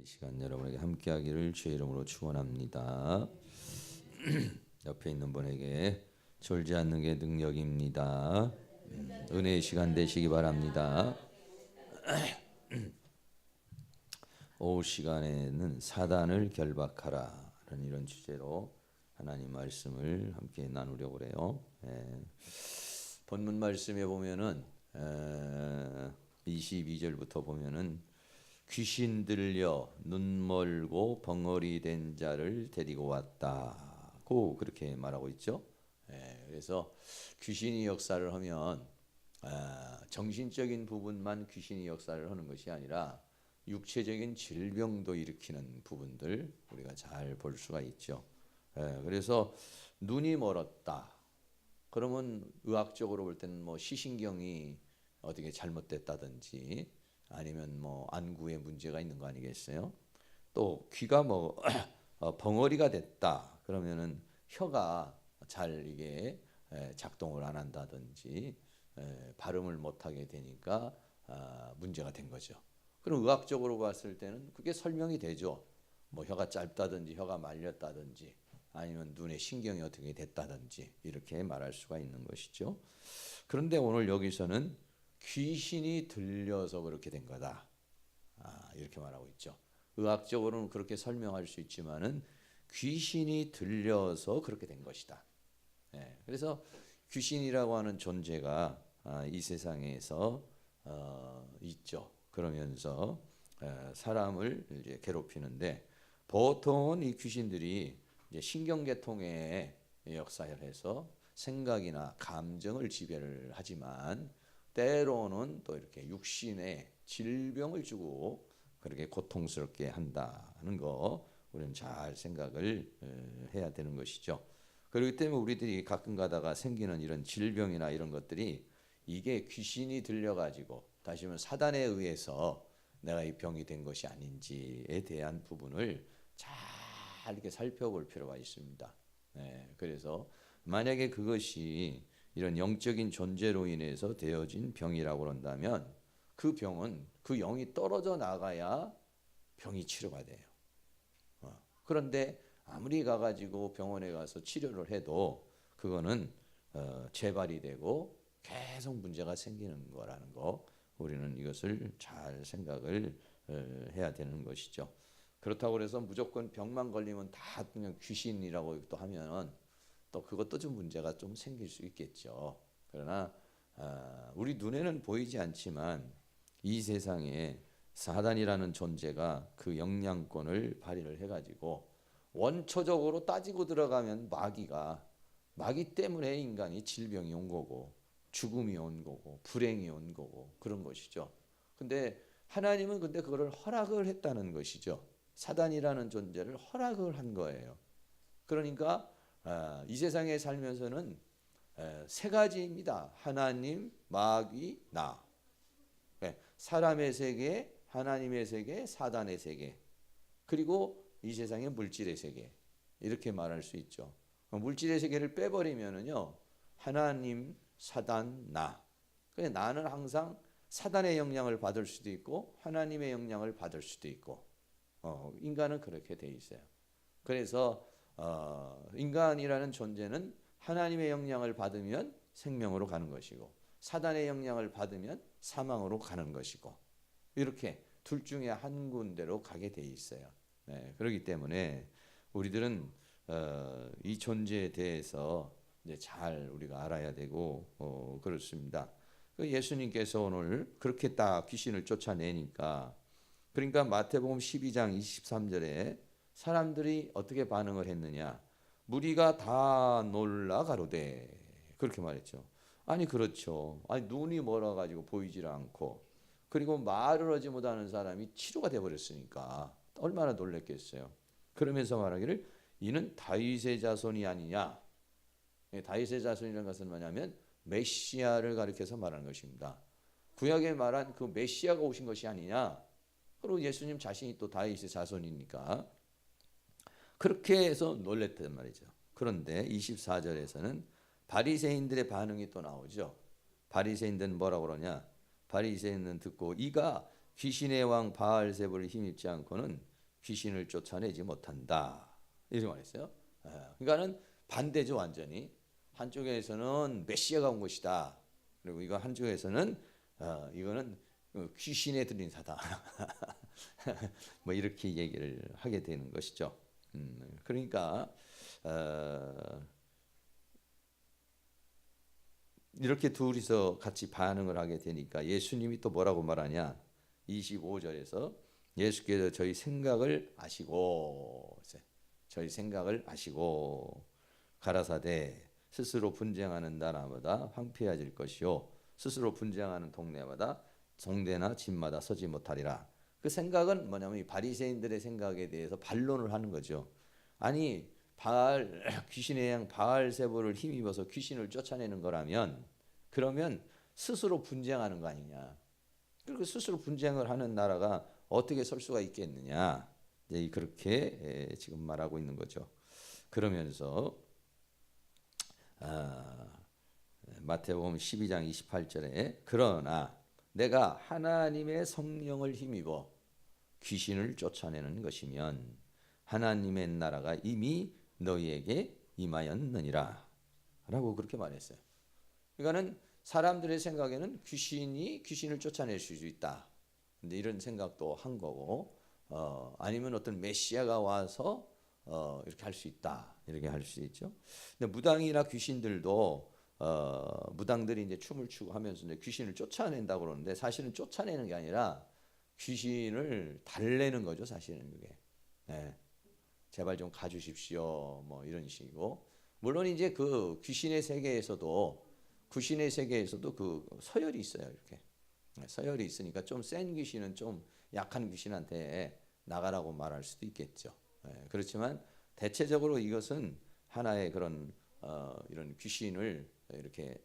시간 여러분에게 함께하기를 주의 이름으로 축원합니다. 옆에 있는 분에게 졸지 않는 게 능력입니다. 은혜의 시간 되시기 바랍니다. 오후 시간에는 사단을 결박하라는 이런 주제로 하나님 말씀을 함께 나누려고 그래요. 본문 말씀에 보면은 22절부터 보면은 귀신 들려 눈 멀고 벙어리 된 자를 데리고 왔다고 그렇게 말하고 있죠. 그래서 귀신이 역사를 하면 정신적인 부분만 귀신이 역사를 하는 것이 아니라 육체적인 질병도 일으키는 부분들 우리가 잘 볼 수가 있죠. 그래서 눈이 멀었다. 그러면 의학적으로 볼 때는 뭐 시신경이 어떻게 잘못됐다든지 아니면 뭐 안구에 문제가 있는 거 아니겠어요? 또 귀가 뭐 벙어리가 됐다. 그러면은 혀가 잘 이게 작동을 안 한다든지 발음을 못 하게 되니까 문제가 된 거죠. 그럼 의학적으로 봤을 때는 그게 설명이 되죠. 뭐 혀가 짧다든지 혀가 말렸다든지 아니면 눈에 신경이 어떻게 됐다든지 이렇게 말할 수가 있는 것이죠. 그런데 오늘 여기서는 귀신이 들려서 그렇게 된 거다. 이렇게 말하고 있죠. 의학적으로는 그렇게 설명할 수 있지만은 귀신이 들려서 그렇게 된 것이다. 그래서 귀신이라고 하는 존재가 이 세상에서 있죠. 그러면서 사람을 이제 괴롭히는데 보통은 이 귀신들이 이제 신경계통의 역사를 해서 생각이나 감정을 지배를 하지만 때로는 또 이렇게 육신에 질병을 주고 그렇게 고통스럽게 한다는 거 우리는 잘 생각을 해야 되는 것이죠. 그렇기 때문에 우리들이 가끔 가다가 생기는 이런 질병이나 이런 것들이 이게 귀신이 들려가지고 다시 말하면 사단에 의해서 내가 이 병이 된 것이 아닌지에 대한 부분을 잘 이렇게 살펴볼 필요가 있습니다. 그래서 만약에 그것이 이런 영적인 존재로 인해서 되어진 병이라고 한다면 그 병은 그 영이 떨어져 나가야 병이 치료가 돼요. 그런데 아무리 가가지고 병원에 가서 치료를 해도 그거는 재발이 되고 계속 문제가 생기는 거라는 거 우리는 이것을 잘 생각을 해야 되는 것이죠. 그렇다고 해서 무조건 병만 걸리면 다 그냥 귀신이라고 또 하면 또 그것도 좀 문제가 좀 생길 수 있겠죠. 그러나 우리 눈에는 보이지 않지만 이 세상에 사단이라는 존재가 그 영향권을 발휘를 해가지고 원초적으로 따지고 들어가면 마귀 때문에 인간이 질병이 온 거고 죽음이 온 거고 불행이 온 거고 그런 것이죠. 근데 하나님은 근데 그거를 허락을 했다는 것이죠. 사단이라는 존재를 허락을 한 거예요. 그러니까 이 세상에 살면서는 세 가지입니다. 하나님, 마귀, 나. 사람의 세계, 하나님의 세계, 사단의 세계. 그리고 이 세상의 물질의 세계. 이렇게 말할 수 있죠. 물질의 세계를 빼버리면은요. 하나님, 사단, 나. 그래서 나는 항상 사단의 영향을 받을 수도 있고 하나님의 영향을 받을 수도 있고 인간은 그렇게 돼 있어요. 그래서 인간이라는 존재는 하나님의 영향을 받으면 생명으로 가는 것이고 사단의 영향을 받으면 사망으로 가는 것이고 이렇게 둘 중에 한 군데로 가게 돼 있어요. 그렇기 때문에 우리들은 이 존재에 대해서 이제 잘 우리가 알아야 되고 그렇습니다. 예수님께서 오늘 그렇게 딱 귀신을 쫓아내니까 그러니까 마태복음 12장 23절에 사람들이 어떻게 반응을 했느냐? 무리가 다 놀라 가로되 그렇게 말했죠. 아니 그렇죠. 아니 눈이 멀어가지고 보이질 않고 그리고 말을 하지 못하는 사람이 치료가 되어버렸으니까 얼마나 놀랬겠어요. 그러면서 말하기를 이는 다윗의 자손이 아니냐. 다윗의 자손이라는 것은 뭐냐면 메시아를 가리켜서 말하는 것입니다. 구약에 말한 그 메시아가 오신 것이 아니냐. 그리고 예수님 자신이 또 다윗의 자손이니까 그렇게 해서 놀랬단 말이죠. 그런데 24절에서는 바리새인들의 반응이 또 나오죠. 바리새인들은 뭐라고 그러냐? 바리새인은 듣고 이가 귀신의 왕 바알세불을 힘입지 않고는 귀신을 쫓아내지 못한다. 이렇게 말했어요. 그러니까는 반대죠, 완전히. 한쪽에서는 메시아가 온 것이다. 그리고 이거 한쪽에서는 이거는 귀신에 들린 사다. 뭐 이렇게 얘기를 하게 되는 것이죠. 그러니까 이렇게 둘이서 같이 반응을 하게 되니까 예수님이 또 뭐라고 말하냐? 25절에서 예수께서 저희 생각을 아시고 가라사대 스스로 분쟁하는 나라마다 황폐해질 것이요 스스로 분쟁하는 동네마다 성대나 집마다 서지 못하리라. 그 생각은 뭐냐면 이 바리새인들의 생각에 대해서 반론을 하는 거죠. 아니 귀신의 양 바알세보를 힘입어서 귀신을 쫓아내는 거라면 그러면 스스로 분쟁하는 거 아니냐. 그리고 스스로 분쟁을 하는 나라가 어떻게 설 수가 있겠느냐. 이제 그렇게 지금 말하고 있는 거죠. 그러면서 마태복음 12장 28절에 그러나 내가 하나님의 성령을 힘입어 귀신을 쫓아내는 것이면 하나님의 나라가 이미 너희에게 임하였느니라 라고 그렇게 말했어요. 그러니까는 사람들의 생각에는 귀신을 쫓아낼 수 있다. 근데 이런 생각도 한 거고 아니면 어떤 메시아가 와서 이렇게 할 수 있다. 이렇게 할 수 있죠. 근데 무당이나 귀신들도 무당들이 이제 춤을 추고 하면서 이제 귀신을 쫓아낸다고 그러는데 사실은 쫓아내는 게 아니라 귀신을 달래는 거죠. 사실은 그게. 네. 제발 좀 가주십시오. 뭐 이런 식이고. 물론 이제 그 귀신의 세계에서도 그 서열이 있어요. 이렇게. 서열이 있으니까 좀 센 귀신은 좀 약한 귀신한테 나가라고 말할 수도 있겠죠. 그렇지만 대체적으로 이것은 하나의 그런 이런 귀신을 이렇게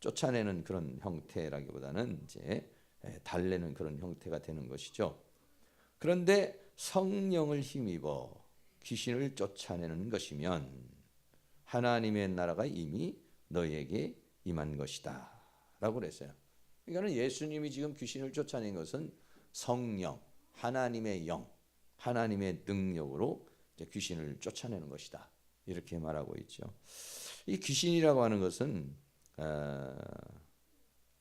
쫓아내는 그런 형태라기보다는 이제 달래는 그런 형태가 되는 것이죠. 그런데 성령을 힘입어 귀신을 쫓아내는 것이면 하나님의 나라가 이미 너희에게 임한 것이다 라고 그랬어요. 그러니까 예수님이 지금 귀신을 쫓아낸 것은 성령, 하나님의 영, 하나님의 능력으로 이제 귀신을 쫓아내는 것이다. 이렇게 말하고 있죠. 이 귀신이라고 하는 것은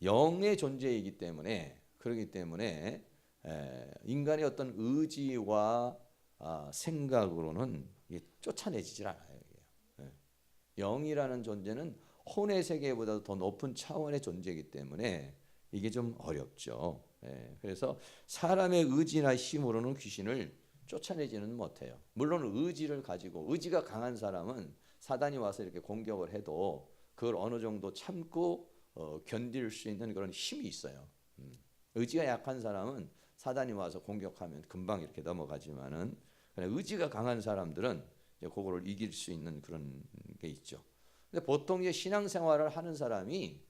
영의 존재이기 때문에 그렇기 때문에 인간의 어떤 의지와 생각으로는 이게 쫓아내지질 않아요. 영이라는 존재는 혼의 세계보다도 더 높은 차원의 존재이기 때문에 이게 좀 어렵죠. 그래서 사람의 의지나 힘으로는 귀신을 쫓아내지는 못해요. 물론 의지를 가지고 의지가 강한 사람은 사단이 와서 이렇게 공격을 해도 그걸 어느 정도 참고 견딜 수 있는 그런 힘이 있어요. 의지가 약한 사람은 사단이 와서 공격하면 금방 이렇게 넘어가지만은 의지가 강한 사람들은 이제 그거를 이길 수 있는 그런 게 있죠. 근데 보통 이제 신앙생활을 하는 사람이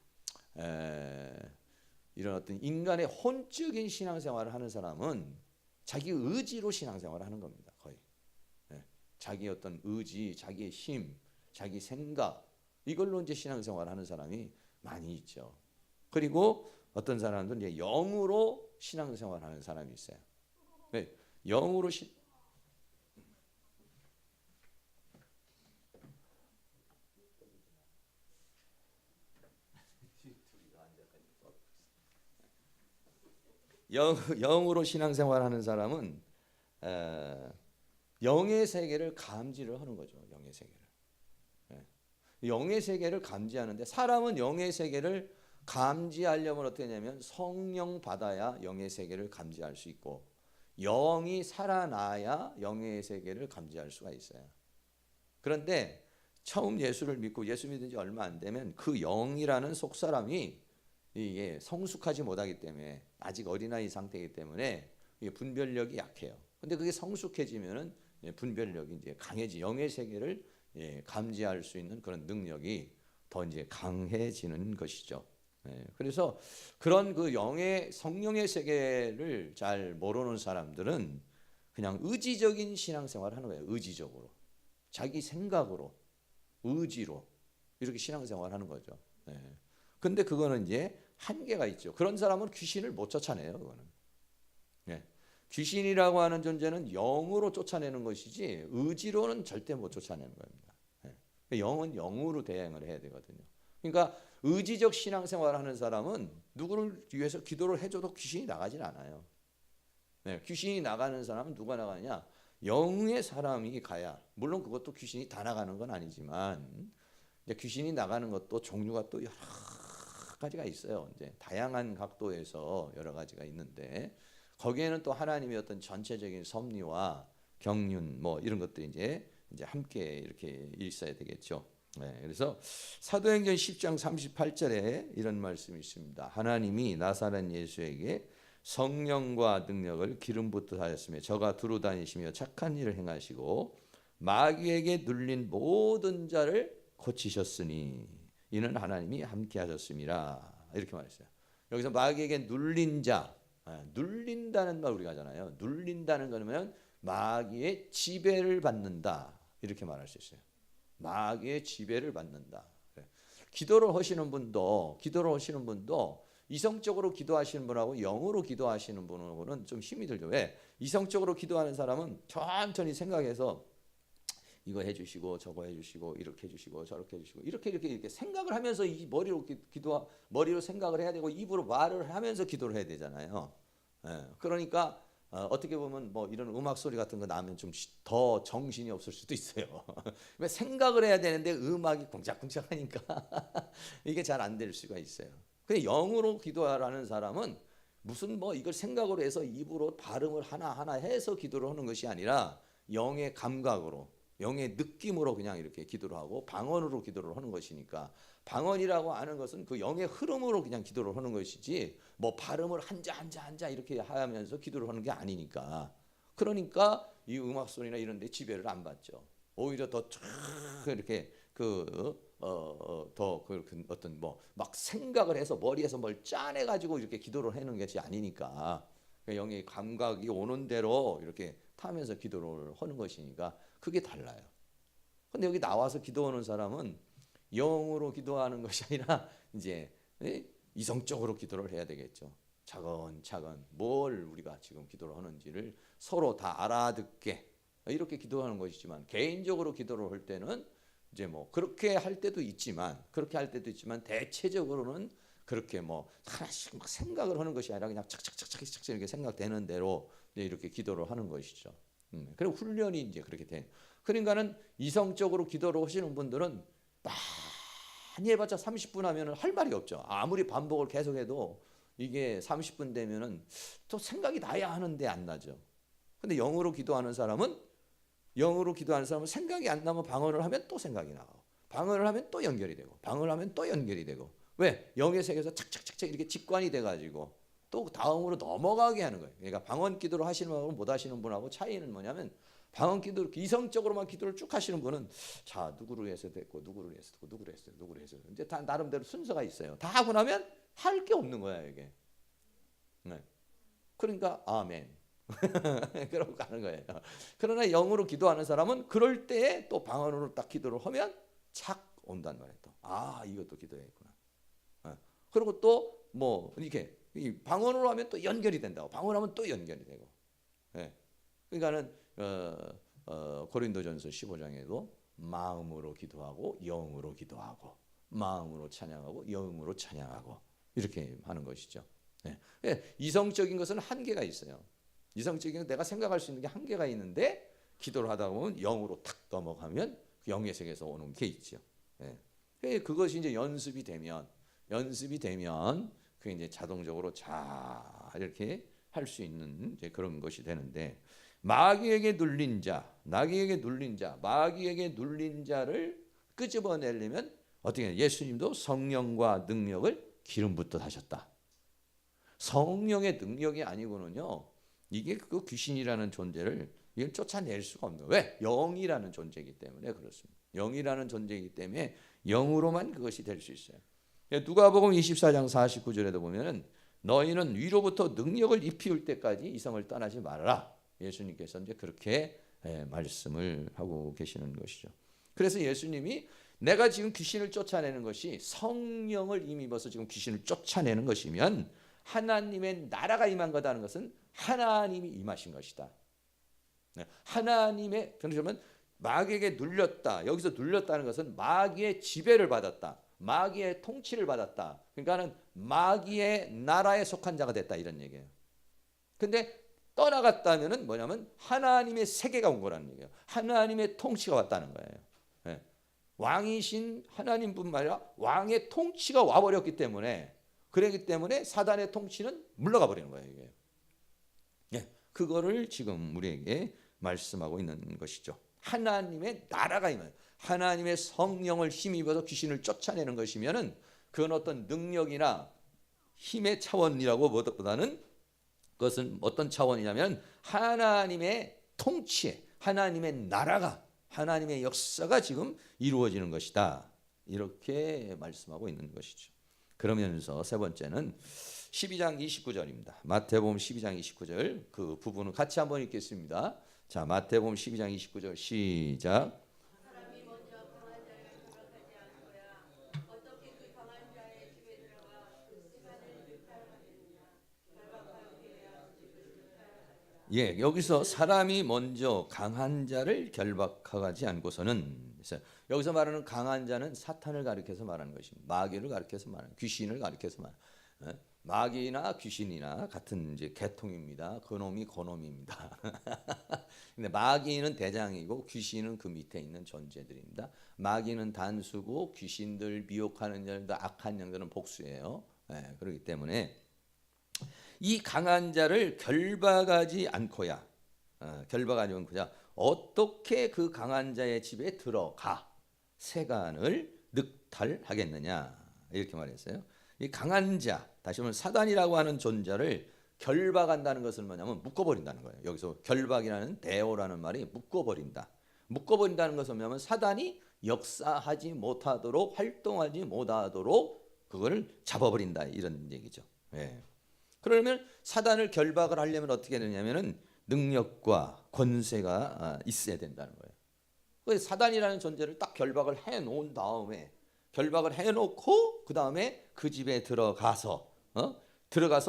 이런 어떤 인간의 혼적인 신앙생활을 하는 사람은 자기 의지로 신앙생활을 하는 겁니다. 거의. 자기 어떤 의지, 자기의 힘, 자기 생각 이걸로 이제 신앙생활을 하는 사람이 많이 있죠. 그리고 어떤 사람들은 이제 영으로 신앙생활을 하는 사람이 있어요. 영으로 영으로 신앙생활하는 사람은 영의 세계를 감지를 하는 거죠. 영의 세계를. 영의 세계를 감지하는데 사람은 영의 세계를 감지하려면 어떻게 하냐면 성령 받아야 영의 세계를 감지할 수 있고 영이 살아나야 영의 세계를 감지할 수가 있어요. 그런데 처음 예수를 믿고 예수 믿은 지 얼마 안 되면 그 영이라는 속사람이 이게 성숙하지 못하기 때문에 아직 어린아이 상태이기 때문에 이게 분별력이 약해요. 근데 그게 성숙해지면은 분별력이 이제 강해지 영의 세계를 감지할 수 있는 그런 능력이 더 이제 강해지는 것이죠. 그래서 그런 그 영의 성령의 세계를 잘 모르는 사람들은 그냥 의지적인 신앙생활을 하는 거예요. 의지적으로 자기 생각으로 의지로 이렇게 신앙생활을 하는 거죠. 근데 그거는 이제 한계가 있죠. 그런 사람은 귀신을 못 쫓아내요. 그거는. 귀신이라고 하는 존재는 영으로 쫓아내는 것이지 의지로는 절대 못 쫓아내는 겁니다. 영은 영으로 대응을 해야 되거든요. 그러니까 의지적 신앙생활을 하는 사람은 누구를 위해서 기도를 해줘도 귀신이 나가진 않아요. 귀신이 나가는 사람은 누가 나가냐? 영의 사람이 가야, 물론 그것도 귀신이 다 나가는 건 아니지만 귀신이 나가는 것도 종류가 또 여러 가지가 있어요. 이제 다양한 각도에서 여러 가지가 있는데 거기에는 또 하나님의 어떤 전체적인 섭리와 경륜 뭐 이런 것들이 이제 함께 이렇게 있어야 되겠죠. 그래서 사도행전 10장 38절에 이런 말씀이 있습니다. 하나님이 나사렛 예수에게 성령과 능력을 기름 붓듯 하였으며 저가 두루 다니시며 착한 일을 행하시고 마귀에게 눌린 모든 자를 고치셨으니 이는 하나님이 함께 하셨음이라. 이렇게 말했어요. 여기서 마귀에게 눌린 자, 눌린다는 말 우리가 하잖아요. 눌린다는 거는 마귀의 지배를 받는다. 이렇게 말할 수 있어요. 마귀의 지배를 받는다. 기도를 하시는 분도 이성적으로 기도하시는 분하고 영으로 기도하시는 분하고는 좀 힘이 들죠. 왜? 이성적으로 기도하는 사람은 천천히 생각해서 이거 해주시고 저거 해주시고 이렇게 해주시고 저렇게 해주시고 이렇게 생각을 하면서 이 머리로 생각을 해야 되고 입으로 말을 하면서 기도를 해야 되잖아요. 그러니까 어떻게 보면 뭐 이런 음악 소리 같은 거 나면 좀 더 정신이 없을 수도 있어요. 왜 생각을 해야 되는데 음악이 쿵짝쿵짝하니까 이게 잘 안 될 수가 있어요. 근데 영으로 기도하라는 사람은 무슨 뭐 이걸 생각으로 해서 입으로 발음을 하나하나 해서 기도를 하는 것이 아니라 영의 감각으로 영의 느낌으로 그냥 이렇게 기도를 하고 방언으로 기도를 하는 것이니까 방언이라고 하는 것은 그 영의 흐름으로 그냥 기도를 하는 것이지 뭐 발음을 한자 이렇게 하면서 기도를 하는 게 아니니까 그러니까 이 음악 소리나 이런 데 지배를 안 받죠. 오히려 더 이렇게 어떤 뭐 막 생각을 해서 머리에서 뭘 짜내 가지고 이렇게 기도를 하는 것이 아니니까 영의 감각이 오는 대로 이렇게 타면서 기도를 하는 것이니까 그게 달라요. 근데 여기 나와서 기도하는 사람은 영으로 기도하는 것이 아니라 이제 이성적으로 기도를 해야 되겠죠. 차근차근 뭘 우리가 지금 기도를 하는지를 서로 다 알아듣게 이렇게 기도하는 것이지만 개인적으로 기도를 할 때는 이제 뭐 그렇게 할 때도 있지만 대체적으로는 그렇게 뭐 하나씩 막 생각을 하는 것이 아니라 그냥 착착착착 이렇게 생각되는 대로 이렇게 기도를 하는 것이죠. 그리고 훈련이 이제 그렇게 돼. 그러니까는 이성적으로 기도를 하시는 분들은 많이 해봤자 30분 하면은 할 말이 없죠. 아무리 반복을 계속해도 이게 30분 되면은 또 생각이 나야 하는데 안 나죠. 근데 영으로 기도하는 사람은 생각이 안 나면 방언을 하면 또 생각이 나고 방언을 하면 또 연결이 되고 방언을 하면 또 연결이 되고 왜? 영의 세계에서 착착착착 이렇게 직관이 돼가지고 또 다음으로 넘어가게 하는 거예요. 그러니까 방언 기도를 하시는 분하고 못 하시는 분하고 차이는 뭐냐면 방언 기도 이성적으로만 기도를 쭉 하시는 분은 자 누구를 위해서 됐고 누구를 위해서 됐고 누구를 해서 이제 다 나름대로 순서가 있어요. 다 하고 나면 할 게 없는 거야 이게. 네. 그러니까 아멘. 그러고 가는 거예요. 그러나 영으로 기도하는 사람은 그럴 때에 또 방언으로 딱 기도를 하면 착 온단 말이에요. 또 이것도 기도했구나. 그리고 또 뭐 이렇게 이 방언으로 하면 또 연결이 된다고. 방언하면 또 연결이 되고. 그러니까는 고린도전서 15장에도 마음으로 기도하고 영으로 기도하고 마음으로 찬양하고 영으로 찬양하고 이렇게 하는 것이죠. 이성적인 것은 한계가 있어요. 이성적인 내가 생각할 수 있는 게 한계가 있는데 기도를 하다 보면 영으로 탁 넘어가면 그 영의 세계에서 오는 게 있죠. 그것이 이제 연습이 되면 그 이제 자동적으로 잘 이렇게 할 수 있는 이제 그런 것이 되는데 마귀에게 눌린 자를 끄집어내려면 어떻게 해요? 예수님도 성령과 능력을 기름 붓듯 하셨다. 성령의 능력이 아니고는요. 이게 그 귀신이라는 존재를 이걸 쫓아낼 수가 없는 거예요. 왜? 영이라는 존재이기 때문에 그렇습니다. 영이라는 존재이기 때문에 영으로만 그것이 될 수 있어요. 누가복음 24장 49절에도 보면은 너희는 위로부터 능력을 입히울 때까지 이 성을 떠나지 말아라. 예수님께서 이제 그렇게 말씀을 하고 계시는 것이죠. 그래서 예수님이 내가 지금 귀신을 쫓아내는 것이 성령을 힘입어서 지금 귀신을 쫓아내는 것이면 하나님의 나라가 임한 거다는 것은 하나님이 임하신 것이다. 하나님의, 그러면 마귀에게 눌렸다. 여기서 눌렸다는 것은 마귀의 지배를 받았다. 마귀의 통치를 받았다. 그러니까는 마귀의 나라에 속한 자가 됐다, 이런 얘기예요. 근데 떠나갔다면은 뭐냐면 하나님의 세계가 온 거라는 얘기예요. 하나님의 통치가 왔다는 거예요. 예. 왕이신 하나님뿐만 아니라 왕의 통치가 와버렸기 때문에, 그렇기 때문에 사단의 통치는 물러가 버리는 거예요, 이게. 예. 그거를 지금 우리에게 말씀하고 있는 것이죠. 하나님의 나라가 임해요. 하나님의 성령을 힘입어서 귀신을 쫓아내는 것이면은 그건 어떤 능력이나 힘의 차원이라고 보다는, 그것은 어떤 차원이냐면 하나님의 통치에, 하나님의 나라가, 하나님의 역사가 지금 이루어지는 것이다, 이렇게 말씀하고 있는 것이죠. 그러면서 세 번째는 12장 29절입니다. 마태복음 12장 29절, 그 부분은 같이 한번 읽겠습니다. 자, 마태복음 12장 29절 시작. 예, 여기서 사람이 먼저 강한 자를 결박하지 않고서는, 여기서 말하는 강한 자는 사탄을 가리켜서 말하는 것입니다. 마귀를 가리켜서 말하는, 귀신을 가리켜서 말하는. 마귀나 귀신이나 같은 이제 계통입니다. 그놈이 고놈입니다. 근데 마귀는 대장이고 귀신은 그 밑에 있는 존재들입니다. 마귀는 단수고 귀신들, 미혹하는 자들, 악한 영들은 복수예요. 예, 그렇기 때문에 이 강한 자를 결박하지 않고야, 결박하지 않고야 어떻게 그 강한 자의 집에 들어가 세간을 늑탈하겠느냐, 이렇게 말했어요. 이 강한 자, 다시 말하면 사단이라고 하는 존재를 결박한다는 것은 뭐냐면 묶어버린다는 거예요. 여기서 결박이라는, 대오라는 말이 묶어버린다. 묶어버린다는 것은 뭐냐면 사단이 역사하지 못하도록, 활동하지 못하도록 그걸 잡아버린다, 이런 얘기죠. 예. 그러면 사단을 결박을 하려면 어떻게 되냐면은 능력과 권세가 있어야 된다는 거예요. 그래서 사단이라는 존재를 딱 결박을 해 놓은 다음에, 결박을 해 놓고 그 다음에 그 집에 들어가서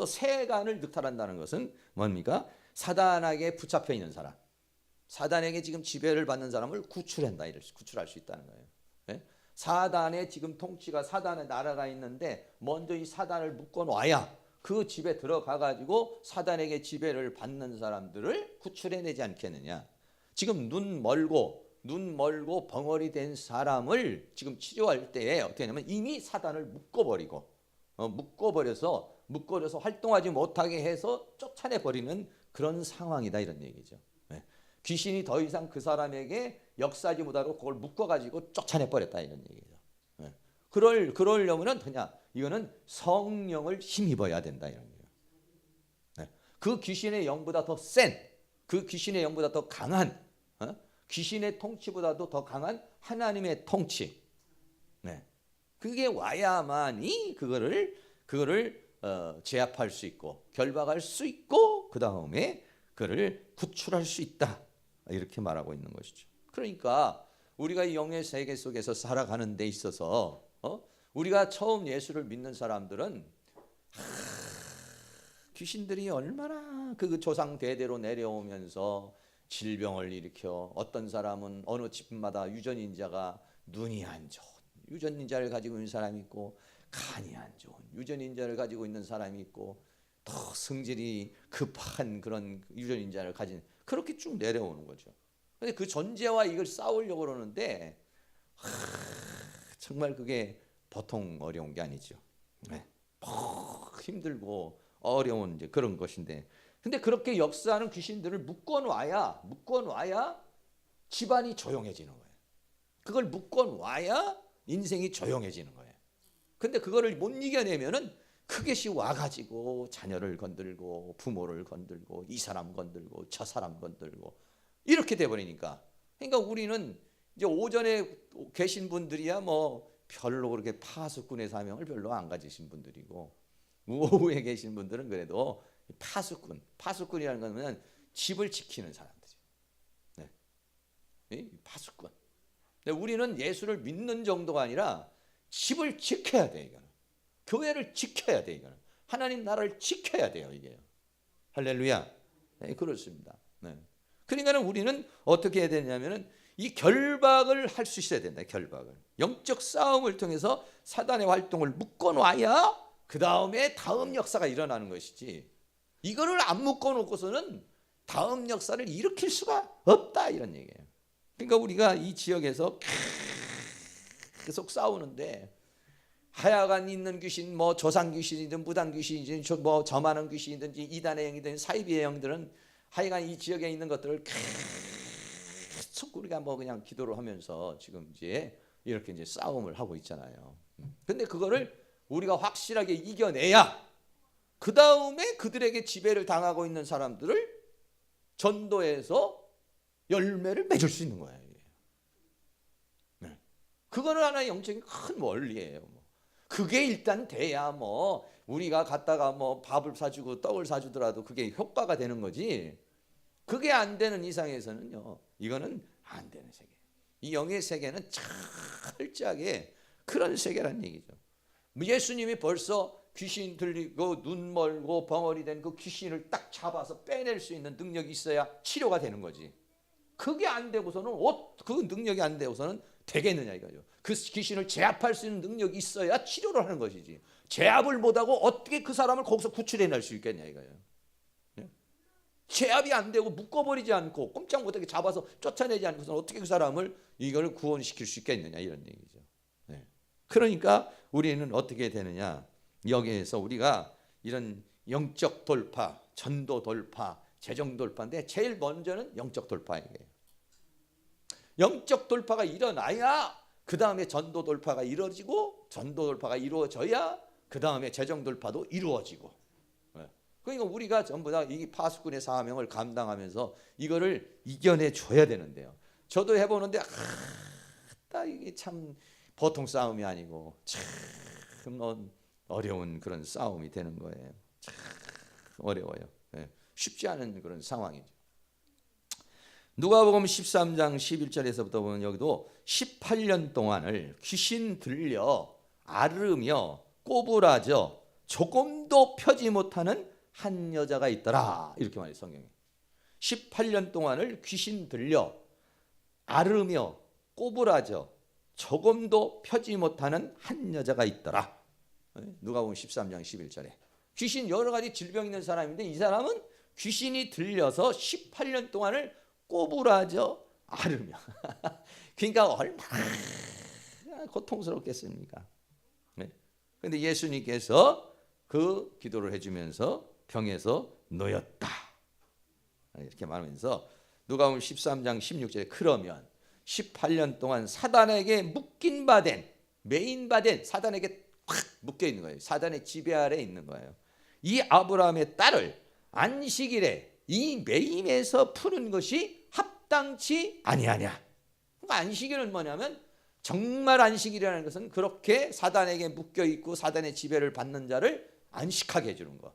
세간을 늑탈한다는 것은 뭡니까? 사단에게 붙잡혀 있는 사람, 사단에게 지금 지배를 받는 사람을 구출한다, 구출할 수 있다는 거예요. 네? 사단의 지금 통치가, 사단의 나라가 있는데 먼저 이 사단을 묶어놔야 그 집에 들어가 가지고 사단에게 지배를 받는 사람들을 구출해내지 않겠느냐. 지금 눈 멀고 벙어리 된 사람을 지금 치료할 때에 어떻게 하냐면 이미 사단을 묶어버려서 활동하지 못하게 해서 쫓아내버리는 그런 상황이다, 이런 얘기죠. 네. 귀신이 더 이상 그 사람에게 역사하지 못하고 그걸 묶어가지고 쫓아내버렸다, 이런 얘기죠. 네. 그러려면은 그냥 이거는 성령을 힘입어야 된다, 이런 거예요. 네. 그 귀신의 영보다 더 센, 그 귀신의 영보다 더 강한, 귀신의 통치보다도 더 강한 하나님의 통치. 네. 그게 와야만이 그거를 제압할 수 있고 결박할 수 있고 그 다음에 그를 구출할 수 있다, 이렇게 말하고 있는 것이죠. 그러니까 우리가 이 영의 세계 속에서 살아가는 데 있어서 우리가 처음 예수를 믿는 사람들은 귀신들이 얼마나 그 조상 대대로 내려오면서 질병을 일으켜, 어떤 사람은 어느 집마다 유전인자가 눈이 안 좋은 유전인자를 가지고 있는 사람이 있고, 간이 안 좋은 유전인자를 가지고 있는 사람이 있고, 더 성질이 급한 그런 유전인자를 가진, 그렇게 쭉 내려오는 거죠. 근데 그 존재와 이걸 싸우려고 그러는데 정말 그게 보통 어려운 게 아니죠. 네. 힘들고 어려운 이제 그런 것인데, 근데 그렇게 역사하는 귀신들을 묶어놔야 집안이 조용해지는 거예요. 그걸 묶어놔야 인생이 조용해지는 거예요. 근데 그거를 못 이겨내면은 그것이 와가지고 자녀를 건들고 부모를 건들고 이 사람 건들고 저 사람 건들고 이렇게 돼버리니까, 그러니까 우리는 이제 오전에 계신 분들이야 뭐 별로 그렇게 파수꾼의 사명을 별로 안 가지신 분들이고, 오후에 계신 분들은 그래도 파수꾼이라는 것은 집을 지키는 사람들이에요. 네. 파수꾼. 근데 우리는 예수를 믿는 정도가 아니라 집을 지켜야 돼, 이거는. 교회를 지켜야 돼, 이거는. 하나님 나라를 지켜야 돼요, 이게요. 할렐루야. 네, 그렇습니다. 네. 그러니까 우리는 어떻게 해야 되냐면은 이 결박을 할 수 있어야 된다. 결박을. 영적 싸움을 통해서 사단의 활동을 묶어놔야 그 다음에 다음 역사가 일어나는 것이지. 이거를 안 묶어놓고서는 다음 역사를 일으킬 수가 없다 이런 얘기예요. 그러니까 우리가 이 지역에서 계속 싸우는데 하여간 있는 귀신, 뭐 조상 귀신이든 무당 귀신이든 뭐 점하는 귀신이든지 이단의 영이든 사이비의 영들은 하여간 이 지역에 있는 것들을 계속 우리가 뭐 그냥 기도를 하면서 지금 이제 이렇게 이제 싸움을 하고 있잖아요. 근데 그거를 우리가 확실하게 이겨내야 그 다음에 그들에게 지배를 당하고 있는 사람들을 전도해서 열매를 맺을 수 있는 거예요. 네. 그거는 하나의 영적인 큰 원리예요. 그게 일단 돼야 뭐 우리가 갔다가 뭐 밥을 사주고 떡을 사주더라도 그게 효과가 되는 거지. 그게 안 되는 이상에서는요, 이거는 안 되는 세계. 이 영의 세계는 철저하게 그런 세계란 얘기죠. 예수님이 벌써 귀신 들리고 눈 멀고 벙어리 된 그 귀신을 딱 잡아서 빼낼 수 있는 능력이 있어야 치료가 되는 거지. 그게 안 되고서는 그 능력이 안 되고서는 되겠느냐 이거죠. 그 귀신을 제압할 수 있는 능력이 있어야 치료를 하는 것이지. 제압을 못하고 어떻게 그 사람을 거기서 구출해낼 수 있겠냐 이거예요. 제압이 안 되고 묶어버리지 않고 꼼짝 못하게 잡아서 쫓아내지 않고서 어떻게 그 사람을 이걸 구원시킬 수 있겠느냐 이런 얘기죠. 네. 그러니까 우리는 어떻게 되느냐, 여기에서 우리가 이런 영적 돌파, 전도 돌파, 재정 돌파인데 제일 먼저는 영적 돌파예요. 영적 돌파가 일어나야 그 다음에 전도 돌파가 이루어지고, 전도 돌파가 이루어져야 그 다음에 재정 돌파도 이루어지고. 그러니까 우리가 전부 다 이 파수꾼의 사명을 감당하면서 이거를 이겨내 줘야 되는데요. 저도 해보는데 이게 참 보통 싸움이 아니고 참 어려운 그런 싸움이 되는 거예요. 참 어려워요. 쉽지 않은 그런 상황이죠. 누가복음 13장 11절에서부터 보면 여기도 18년 동안을 귀신 들려 앓으며 꼬부라져 조금도 펴지 못하는 한 여자가 있더라 이렇게 말해요 성경에. 18년 동안을 귀신 들려 앓으며 꼬부라져 조금도 펴지 못하는 한 여자가 있더라. 누가복음 13장 11절에 귀신 여러 가지 질병 있는 사람인데 이 사람은 귀신이 들려서 18년 동안을 꼬부라져 앓으며 그러니까 얼마나 고통스럽겠습니까? 그런데 예수님께서 그 기도를 해주면서 병에서 놓였다 이렇게 말하면서 누가복음 13장 16절에 그러면 18년 동안 사단에게 묶인 바 된, 매인 바 된, 사단에게 꽉 묶여 있는 거예요. 사단의 지배 아래 있는 거예요. 이 아브라함의 딸을 안식일에 이 매임에서 푸는 것이 합당치 아니하냐. 그러니까 안식일은 뭐냐면 정말 안식일이라는 것은 그렇게 사단에게 묶여 있고 사단의 지배를 받는 자를 안식하게 해주는 거,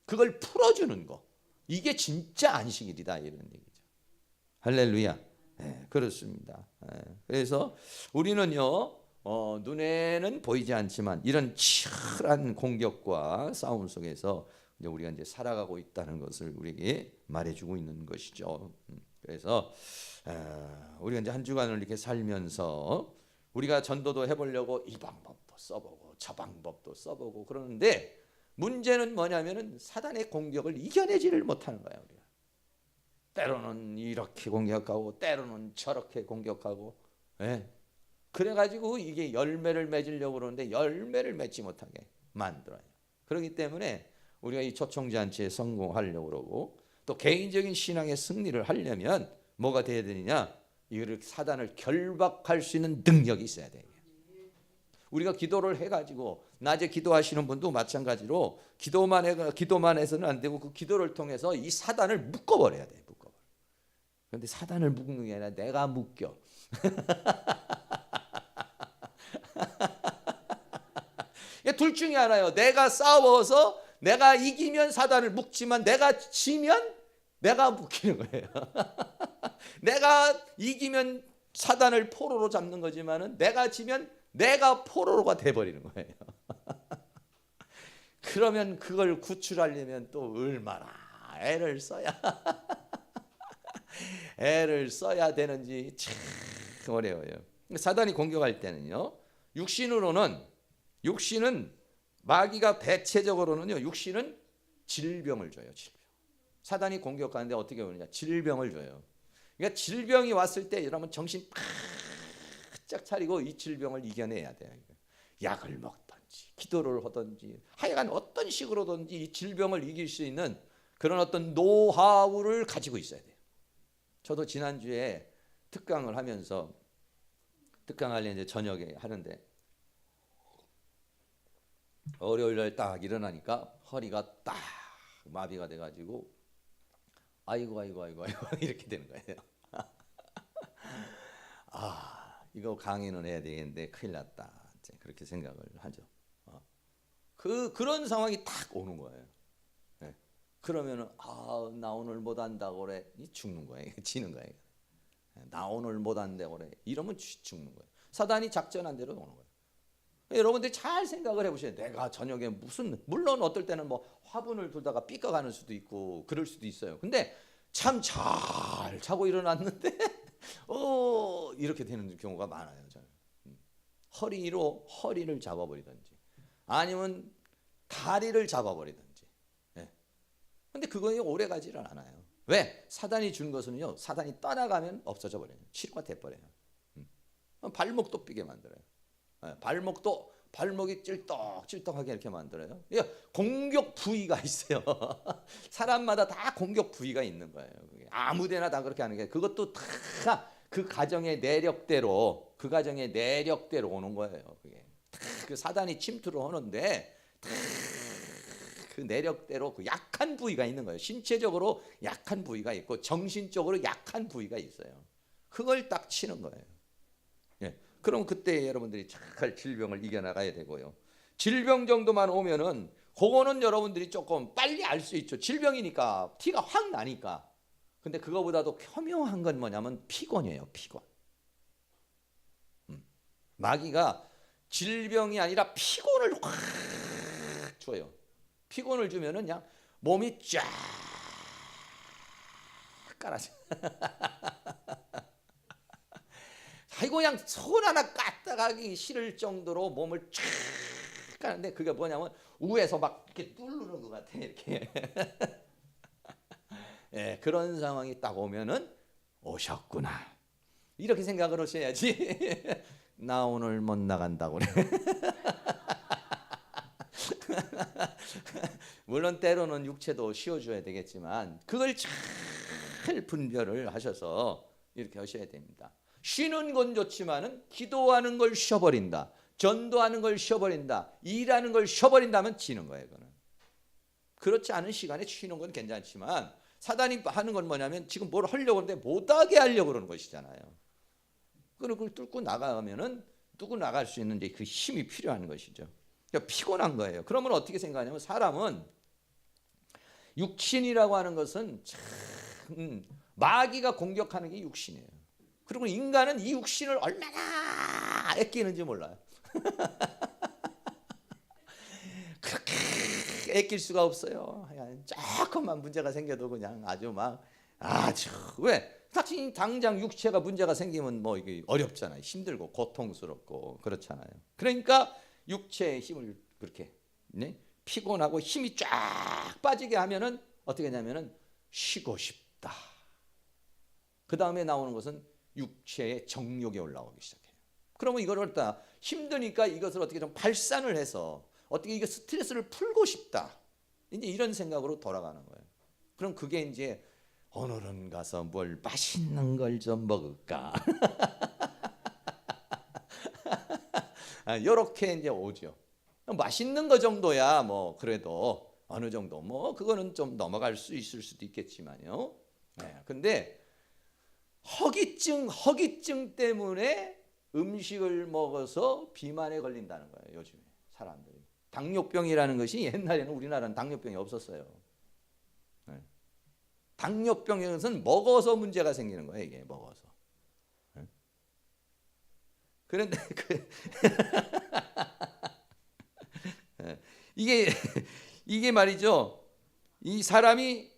그걸 풀어주는 거, 이게 진짜 안식일이다 이런 얘기죠. 할렐루야. 네, 그렇습니다. 그래서 우리는요 눈에는 보이지 않지만 이런 치열한 공격과 싸움 속에서 우리가 이제 살아가고 있다는 것을 우리에게 말해주고 있는 것이죠. 그래서 우리가 이제 한 주간을 이렇게 살면서 우리가 전도도 해보려고 이 방법도 써보고 저 방법도 써보고 그러는데 문제는 뭐냐면은 사단의 공격을 이겨내지를 못하는 거예요. 우리가 때로는 이렇게 공격하고 때로는 저렇게 공격하고, 그래가지고 이게 열매를 맺으려고 그러는데 열매를 맺지 못하게 만들어요. 그렇기 때문에 우리가 이 초청잔치에 성공하려고 그러고 또 개인적인 신앙의 승리를 하려면 뭐가 돼야 되느냐? 이거를 사단을 결박할 수 있는 능력이 있어야 돼요. 우리가 기도를 해가지고 낮에 기도하시는 분도 마찬가지로 기도만 해서는 안 되고 그 기도를 통해서 이 사단을 묶어버려야 돼. 묶어버려. 그런데 사단을 묶는 게 아니라 내가 묶여. 둘 중에 하나요. 내가 싸워서 내가 이기면 사단을 묶지만 내가 지면 내가 묶이는 거예요. 내가 이기면 사단을 포로로 잡는 거지만은 내가 지면 내가 포로가 돼버리는 거예요. 그러면 그걸 구출하려면 또 얼마나 애를 써야 애를 써야 되는지 참 어려워요. 사단이 공격할 때는요, 육신은 마귀가 대체적으로는요, 육신은 질병을 줘요. 질병. 사단이 공격하는데 어떻게 오느냐? 질병을 줘요. 그러니까 질병이 왔을 때 여러분 정신 바짝 차리고 이 질병을 이겨내야 돼요. 약을 먹든지 기도를 하든지 하여간 어떤 식으로든지 이 질병을 이길 수 있는 그런 어떤 노하우를 가지고 있어야 돼요. 저도 지난주에 특강을 하면서 특강을 이제 저녁에 하는데 월요일 날 딱 일어나니까 허리가 딱 마비가 돼가지고 아이고 이렇게 되는 거예요. 아, 이거 강의는 해야 되겠는데 큰일 났다. 그렇게 생각을 하죠. 그런 상황이 딱 오는 거예요. 네. 그러면은 나 오늘 못 한다고 그래. 죽는 거예요. 지는 거예요. 나 오늘 못 한다고 그래. 이러면 죽는 거예요. 사단이 작전한 대로 오는 거예요. 여러분들이 잘 생각을 해보세요. 내가 저녁에 물론 어떨 때는 뭐 화분을 두다가 삐까가는 수도 있고 그럴 수도 있어요. 근데 참 잘 자고 일어났는데 이렇게 되는 경우가 많아요. 저는. 허리를 잡아버리든지 아니면 다리를 잡아버리든지. 근데 그거는 오래 가지를 않아요. 왜? 사단이 준 것은요, 사단이 떠나가면 없어져 버려요. 치료가 돼버려요. 발목도 삐게 만들어요. 발목이 찔떡찔떡하게 이렇게 만들어요. 공격 부위가 있어요. 사람마다 다 공격 부위가 있는 거예요. 아무데나 다 그렇게 하는 게, 그것도 다 그 가정의 내력대로 오는 거예요. 그게 그 사단이 침투를 하는데 그 내력대로 그 약한 부위가 있는 거예요. 신체적으로 약한 부위가 있고 정신적으로 약한 부위가 있어요. 그걸 딱 치는 거예요. 그럼 그때 여러분들이 잘 질병을 이겨나가야 되고요. 질병 정도만 오면은 그거는 여러분들이 조금 빨리 알 수 있죠. 질병이니까 티가 확 나니까. 근데 그거보다도 켜묘한 건 뭐냐면 피곤이에요. 피곤. 마귀가 질병이 아니라 피곤을 확 줘요. 피곤을 주면은 그냥 몸이 쫙 깔아져. 아이고 그냥 손 하나 까딱하기 싫을 정도로 몸을 쫙 까는데, 그게 뭐냐면 위에서 막 이렇게 뚫는 것 같아. 이렇게. 그런 상황이 딱 오면은 오셨구나 이렇게 생각을 하셔야지. 나 오늘 못 나간다고 그래. 물론 때로는 육체도 쉬어줘야 되겠지만 그걸 잘 분별을 하셔서 이렇게 하셔야 됩니다. 쉬는 건 좋지만은 기도하는 걸 쉬어버린다, 전도하는 걸 쉬어버린다, 일하는 걸 쉬어버린다면 지는 거예요. 그거는. 그렇지 않은 시간에 쉬는 건 괜찮지만 사단이 하는 건 뭐냐면 지금 뭘 하려고 하는데 못하게 하려고 그러는 것이잖아요. 그걸 뚫고 나가면은 뚫고 나갈 수 있는 그 힘이 필요한 것이죠. 그러니까 피곤한 거예요. 그러면 어떻게 생각하냐면 사람은 육신이라고 하는 것은 참 마귀가 공격하는 게 육신이에요. 그리고 인간은 이 육신을 얼마나 아끼는지 몰라요. 그렇게 아낄 수가 없어요. 조금만 문제가 생겨도 그냥 아주 왜? 당장 육체가 문제가 생기면 뭐 이게 어렵잖아요. 힘들고 고통스럽고 그렇잖아요. 그러니까 육체의 힘을 그렇게 피곤하고 힘이 쫙 빠지게 하면은 어떻게 하냐면은 쉬고 싶다. 그 다음에 나오는 것은 육체의 정욕이 올라오기 시작해요. 그러면 이걸 갖다 힘드니까 이것을 어떻게 좀 발산을 해서 어떻게 이거 스트레스를 풀고 싶다. 이제 이런 생각으로 돌아가는 거예요. 그럼 그게 이제 오늘은 가서 뭘 맛있는 걸 좀 먹을까. 이렇게 이제 오죠. 맛있는 거 정도야 뭐 그래도 어느 정도 뭐 그거는 좀 넘어갈 수 있을 수도 있겠지만요. 근데 허기증 때문에 음식을 먹어서 비만에 걸린다는 거예요. 요즘에 사람들이. 당뇨병이라는 것이 옛날에는 우리나라는 당뇨병이 없었어요. 당뇨병인 것은 먹어서 문제가 생기는 거예요. 이게 먹어서. 그런데 이게 말이죠. 이 사람이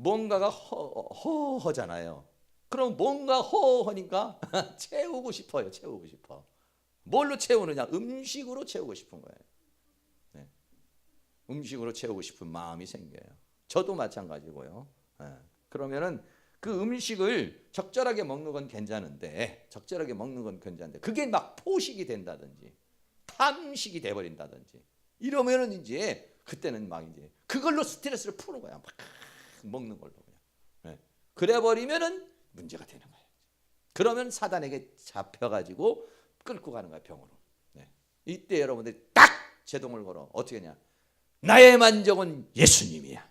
뭔가가 허허잖아요. 그럼 뭔가 허허니까 채우고 싶어요. 채우고 싶어. 뭘로 채우느냐? 음식으로 채우고 싶은 거예요. 네. 음식으로 채우고 싶은 마음이 생겨요. 저도 마찬가지고요. 네. 그러면은 그 음식을 적절하게 먹는 건 괜찮은데, 적절하게 먹는 건 괜찮은데, 그게 막 포식이 된다든지, 탐식이 돼버린다든지, 이러면은 이제 그때는 막 이제 그걸로 스트레스를 푸는 거야. 막 먹는 걸로 그냥. 네. 그래 버리면은 문제가 되는 거예요. 그러면 사단에게 잡혀가지고 끌고 가는 거야, 병으로. 네. 이때 여러분들이 딱 제동을 걸어. 어떻게 하냐? 나의 만족은 예수님이야.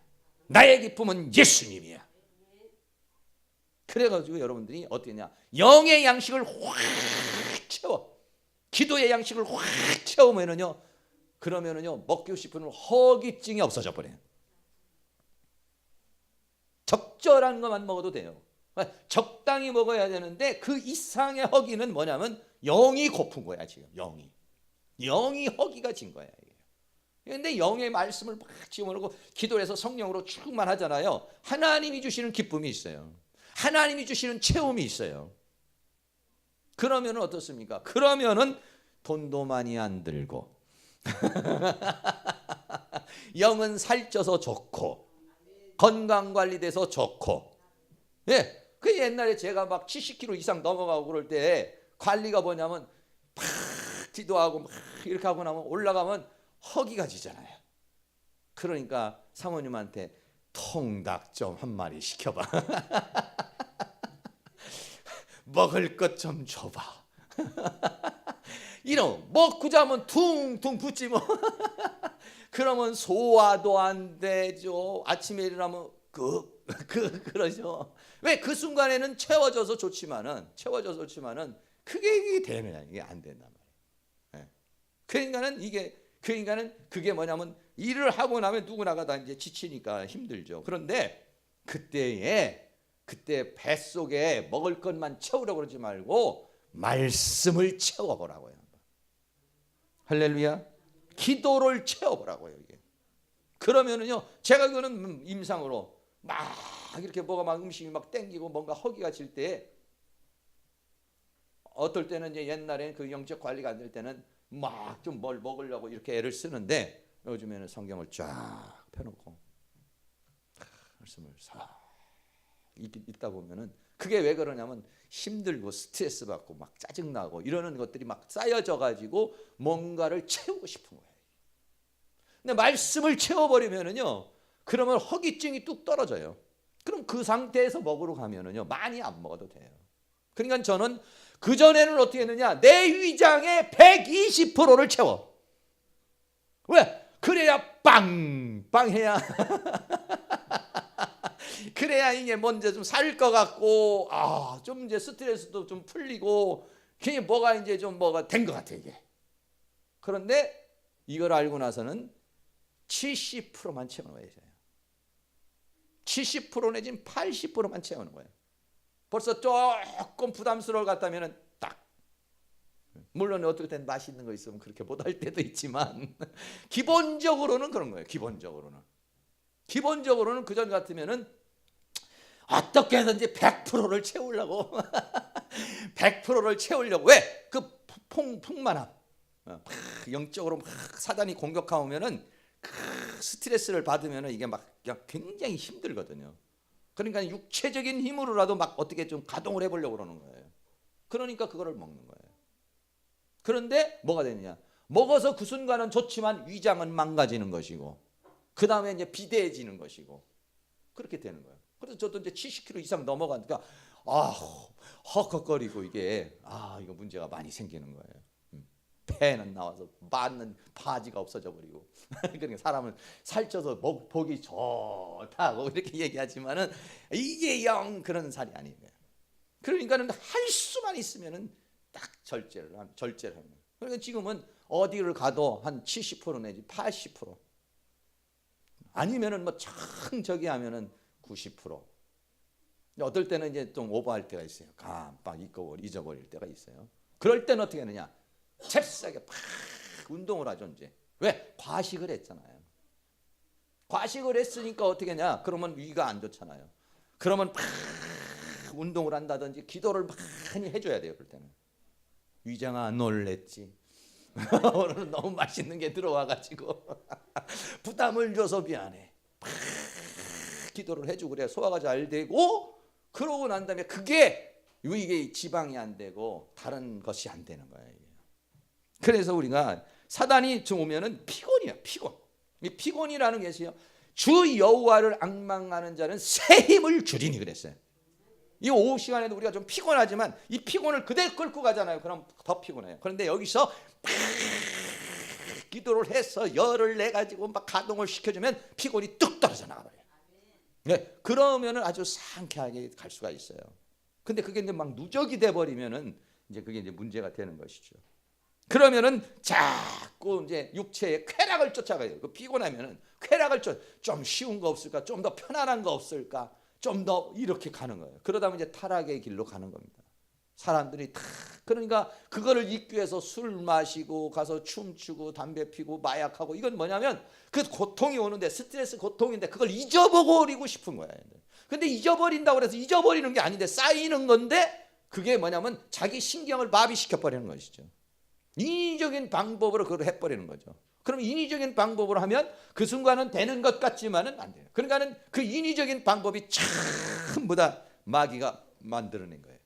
나의 기쁨은 예수님이야. 그래가지고 여러분들이 어떻게 하냐? 영의 양식을 확 채워. 기도의 양식을 확 채우면은요, 그러면은요, 먹고 싶은 허기증이 없어져 버려요. 적절한 것만 먹어도 돼요. 적당히 먹어야 되는데 그 이상의 허기는 뭐냐면 영이 고픈 거야. 지금 영이 허기가 진 거야. 그런데 영의 말씀을 막 집어넣고 기도를 해서 성령으로 충만하잖아요. 하나님이 주시는 기쁨이 있어요. 하나님이 주시는 채움이 있어요. 그러면은 어떻습니까? 그러면은 돈도 많이 안 들고 영은 살쪄서 좋고 건강 관리돼서 좋고. 예, 그 옛날에 제가 막 70kg 이상 넘어가고 그럴 때 관리가 뭐냐면 팍 기도하고 막 이렇게 하고 나면 올라가면 허기가 지잖아요. 그러니까 사모님한테 통닭 좀 한 마리 시켜봐. 먹을 것 좀 줘봐. 이런 먹고 자면 퉁퉁 붓지 뭐. 그러면 소화도 안 되죠. 아침에 일어나면 그러죠. 왜? 그 순간에는 채워져서 좋지만은 그게 되느냐, 이게 안 된단 말이에요. 그 인간은 그게 뭐냐면 일을 하고 나면 누구나가 다 이제 지치니까 힘들죠. 그런데 그때 뱃속에 먹을 것만 채우려고 그러지 말고 말씀을 채워보라고요. 할렐루야. 기도를 채워보라고요. 이게. 그러면은요, 제가 그거는 임상으로 막 이렇게 뭐가 막 음식이 막 땡기고 뭔가 허기가 질 때, 어떨 때는 이제 옛날에는 그 영적 관리가 안 될 때는 막 좀 뭘 먹으려고 이렇게 애를 쓰는데, 요즘에는 성경을 쫙 펴놓고 말씀을 싹 읽다 보면은 그게 왜 그러냐면 힘들고 스트레스 받고 막 짜증나고 이러는 것들이 막 쌓여져 가지고 뭔가를 채우고 싶은 거예요. 근데 말씀을 채워버리면은요, 그러면 허기증이 뚝 떨어져요. 그럼 그 상태에서 먹으러 가면은요, 많이 안 먹어도 돼요. 그러니까 저는 그전에는 어떻게 했느냐, 내 위장의 120%를 채워. 왜? 그래야 빵빵해야 그래야 이게 먼저 좀 살 것 같고, 좀 이제 스트레스도 좀 풀리고, 그게 뭐가 이제 좀 뭐가 된 것 같아, 이게. 그런데 이걸 알고 나서는 70%만 채우는 거예요. 70% 내지는 80%만 채우는 거예요. 벌써 조금 부담스러울 것 같다면 딱. 물론 어떨 땐 맛있는 거 있으면 그렇게 못할 때도 있지만 기본적으로는 그런 거예요. 기본적으로는 그전 같으면은 어떻게든지 100%를 채우려고 100%를 채우려고. 왜? 그 풍만함, 영적으로 막 사단이 공격하면은 스트레스를 받으면은 이게 막 굉장히 힘들거든요. 그러니까 육체적인 힘으로라도 막 어떻게 좀 가동을 해보려고 그러는 거예요. 그러니까 그거를 먹는 거예요. 그런데 뭐가 되느냐? 먹어서 그 순간은 좋지만 위장은 망가지는 것이고, 그 다음에 이제 비대해지는 것이고, 그렇게 되는 거예요. 그래서 저도 이제 70kg 이상 넘어가니까 헉헉거리고 이게 이거 문제가 많이 생기는 거예요. 폐는 나와서 맞는 바지가 없어져 버리고. 그러니까 사람은 살쪄서 보기 좋다고 이렇게 얘기하지만은 이게 영 그런 살이 아니에요. 그러니까는 할 수만 있으면은 딱 절제를 하는 거예요. 그러니까 지금은 어디를 가도 한 70% 내지 80%, 아니면은 뭐 참 저기 하면은 90%. 어떨 때는 이제 좀 오버할 때가 있어요. 깜빡 잊어버릴 때가 있어요. 그럴 때는 어떻게 하느냐? 잽싸게 팍 운동을 하죠. 이제 왜? 과식을 했잖아요. 과식을 했으니까 어떻게 하냐? 그러면 위가 안 좋잖아요. 그러면 막 운동을 한다든지 기도를 많이 해줘야 돼요. 그럴 때는. 위장아 놀랬지. 오늘은 너무 맛있는 게 들어와가지고 부담을 줘서 미안해. 기도를 해주고 그래 소화가 잘 되고, 그러고 난 다음에 그게 이게 지방이 안 되고 다른 것이 안 되는 거예요. 그래서 우리가 사단이 좀 오면은 피곤이야. 피곤. 이 피곤이라는 것이요, 주 여호와를 앙망하는 자는 새 힘을 주리니 그랬어요. 이 오후 시간에도 우리가 좀 피곤하지만 이 피곤을 그대로 끌고 가잖아요. 그럼 더 피곤해요. 그런데 여기서 기도를 해서 열을 내 가지고 막 가동을 시켜주면 피곤이 뚝 떨어져 나가요. 네, 그러면은 아주 상쾌하게 갈 수가 있어요. 근데 그게 이제 막 누적이 돼 버리면은 이제 그게 이제 문제가 되는 것이죠. 그러면은 자꾸 이제 육체의 쾌락을 쫓아가요. 그 피곤하면은 쾌락을 좀 쉬운 거 없을까? 좀 더 편안한 거 없을까? 좀 더 이렇게 가는 거예요. 그러다 보면 이제 타락의 길로 가는 겁니다. 사람들이 다 그러니까 그거를 잊기 위해서 술 마시고 가서 춤추고 담배 피고 마약하고, 이건 뭐냐면 그 고통이 오는데 스트레스 고통인데 그걸 잊어버리고 싶은 거야. 근데 잊어버린다고 해서 잊어버리는 게 아닌데 쌓이는 건데, 그게 뭐냐면 자기 신경을 마비시켜 버리는 것이죠. 인위적인 방법으로 그걸 해버리는 거죠. 그럼 인위적인 방법으로 하면 그 순간은 되는 것 같지만은 안 돼요. 그러니까는 그 인위적인 방법이 전부 다 마귀가 만들어낸 거예요.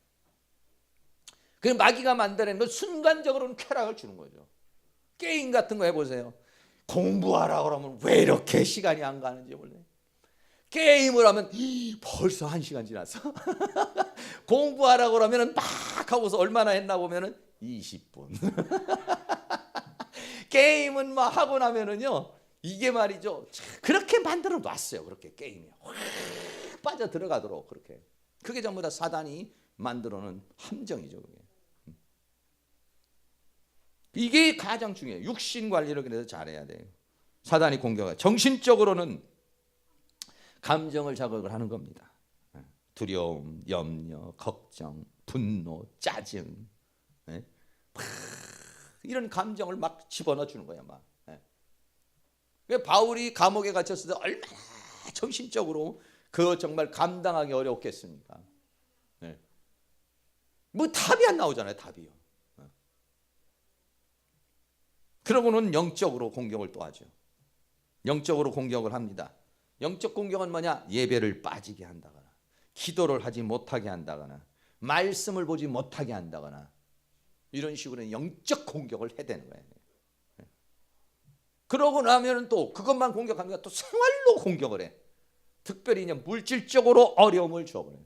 그 마귀가 만들어낸 건 순간적으로는 쾌락을 주는 거죠. 게임 같은 거 해보세요. 공부하라 그러면 왜 이렇게 시간이 안 가는지 몰라요. 게임을 하면 벌써 1시간 지났어. 공부하라 그러면 막 하고서 얼마나 했나 보면은 20분. 게임은 막 하고 나면은요, 이게 말이죠, 그렇게 만들어 놨어요. 그렇게 게임이 확 빠져 들어가도록 그렇게. 그게 전부 다 사단이 만들어 놓은 함정이죠. 그게. 이게 가장 중요해요. 육신 관리를 그래서 잘해야 돼요. 사단이 공격해. 정신적으로는 감정을 자극을 하는 겁니다. 두려움, 염려, 걱정, 분노, 짜증, 이런 감정을 막 집어넣어 주는 거야, 막. 바울이 감옥에 갇혔을 때 얼마나 정신적으로 그 정말 감당하기 어렵겠습니까? 뭐 답이 안 나오잖아요, 답이요. 그러고는 영적으로 공격을 또 하죠. 영적으로 공격을 합니다. 영적 공격은 뭐냐? 예배를 빠지게 한다거나, 기도를 하지 못하게 한다거나, 말씀을 보지 못하게 한다거나, 이런 식으로 영적 공격을 해대는 거예요. 그러고 나면 또 그것만 공격합니다. 또 생활로 공격을 해. 특별히 이제 물질적으로 어려움을 줘버려요.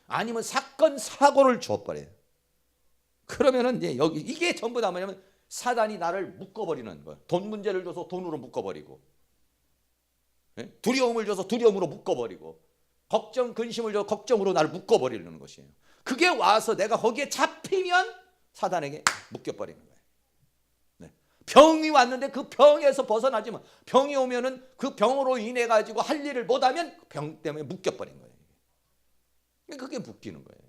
아니면 사건 사고를 줘버려요. 그러면은 이제 여기 이게 전부 다 뭐냐면 사단이 나를 묶어버리는 거예요. 돈 문제를 줘서 돈으로 묶어버리고, 두려움을 줘서 두려움으로 묶어버리고, 걱정 근심을 줘서 걱정으로 나를 묶어버리는 것이에요. 그게 와서 내가 거기에 잡히면 사단에게 묶여버리는 거예요. 병이 왔는데 그 병에서 벗어나지 마. 병이 오면은 그 병으로 인해 가지고 할 일을 못하면 병 때문에 묶여버린 거예요. 그게 묶이는 거예요.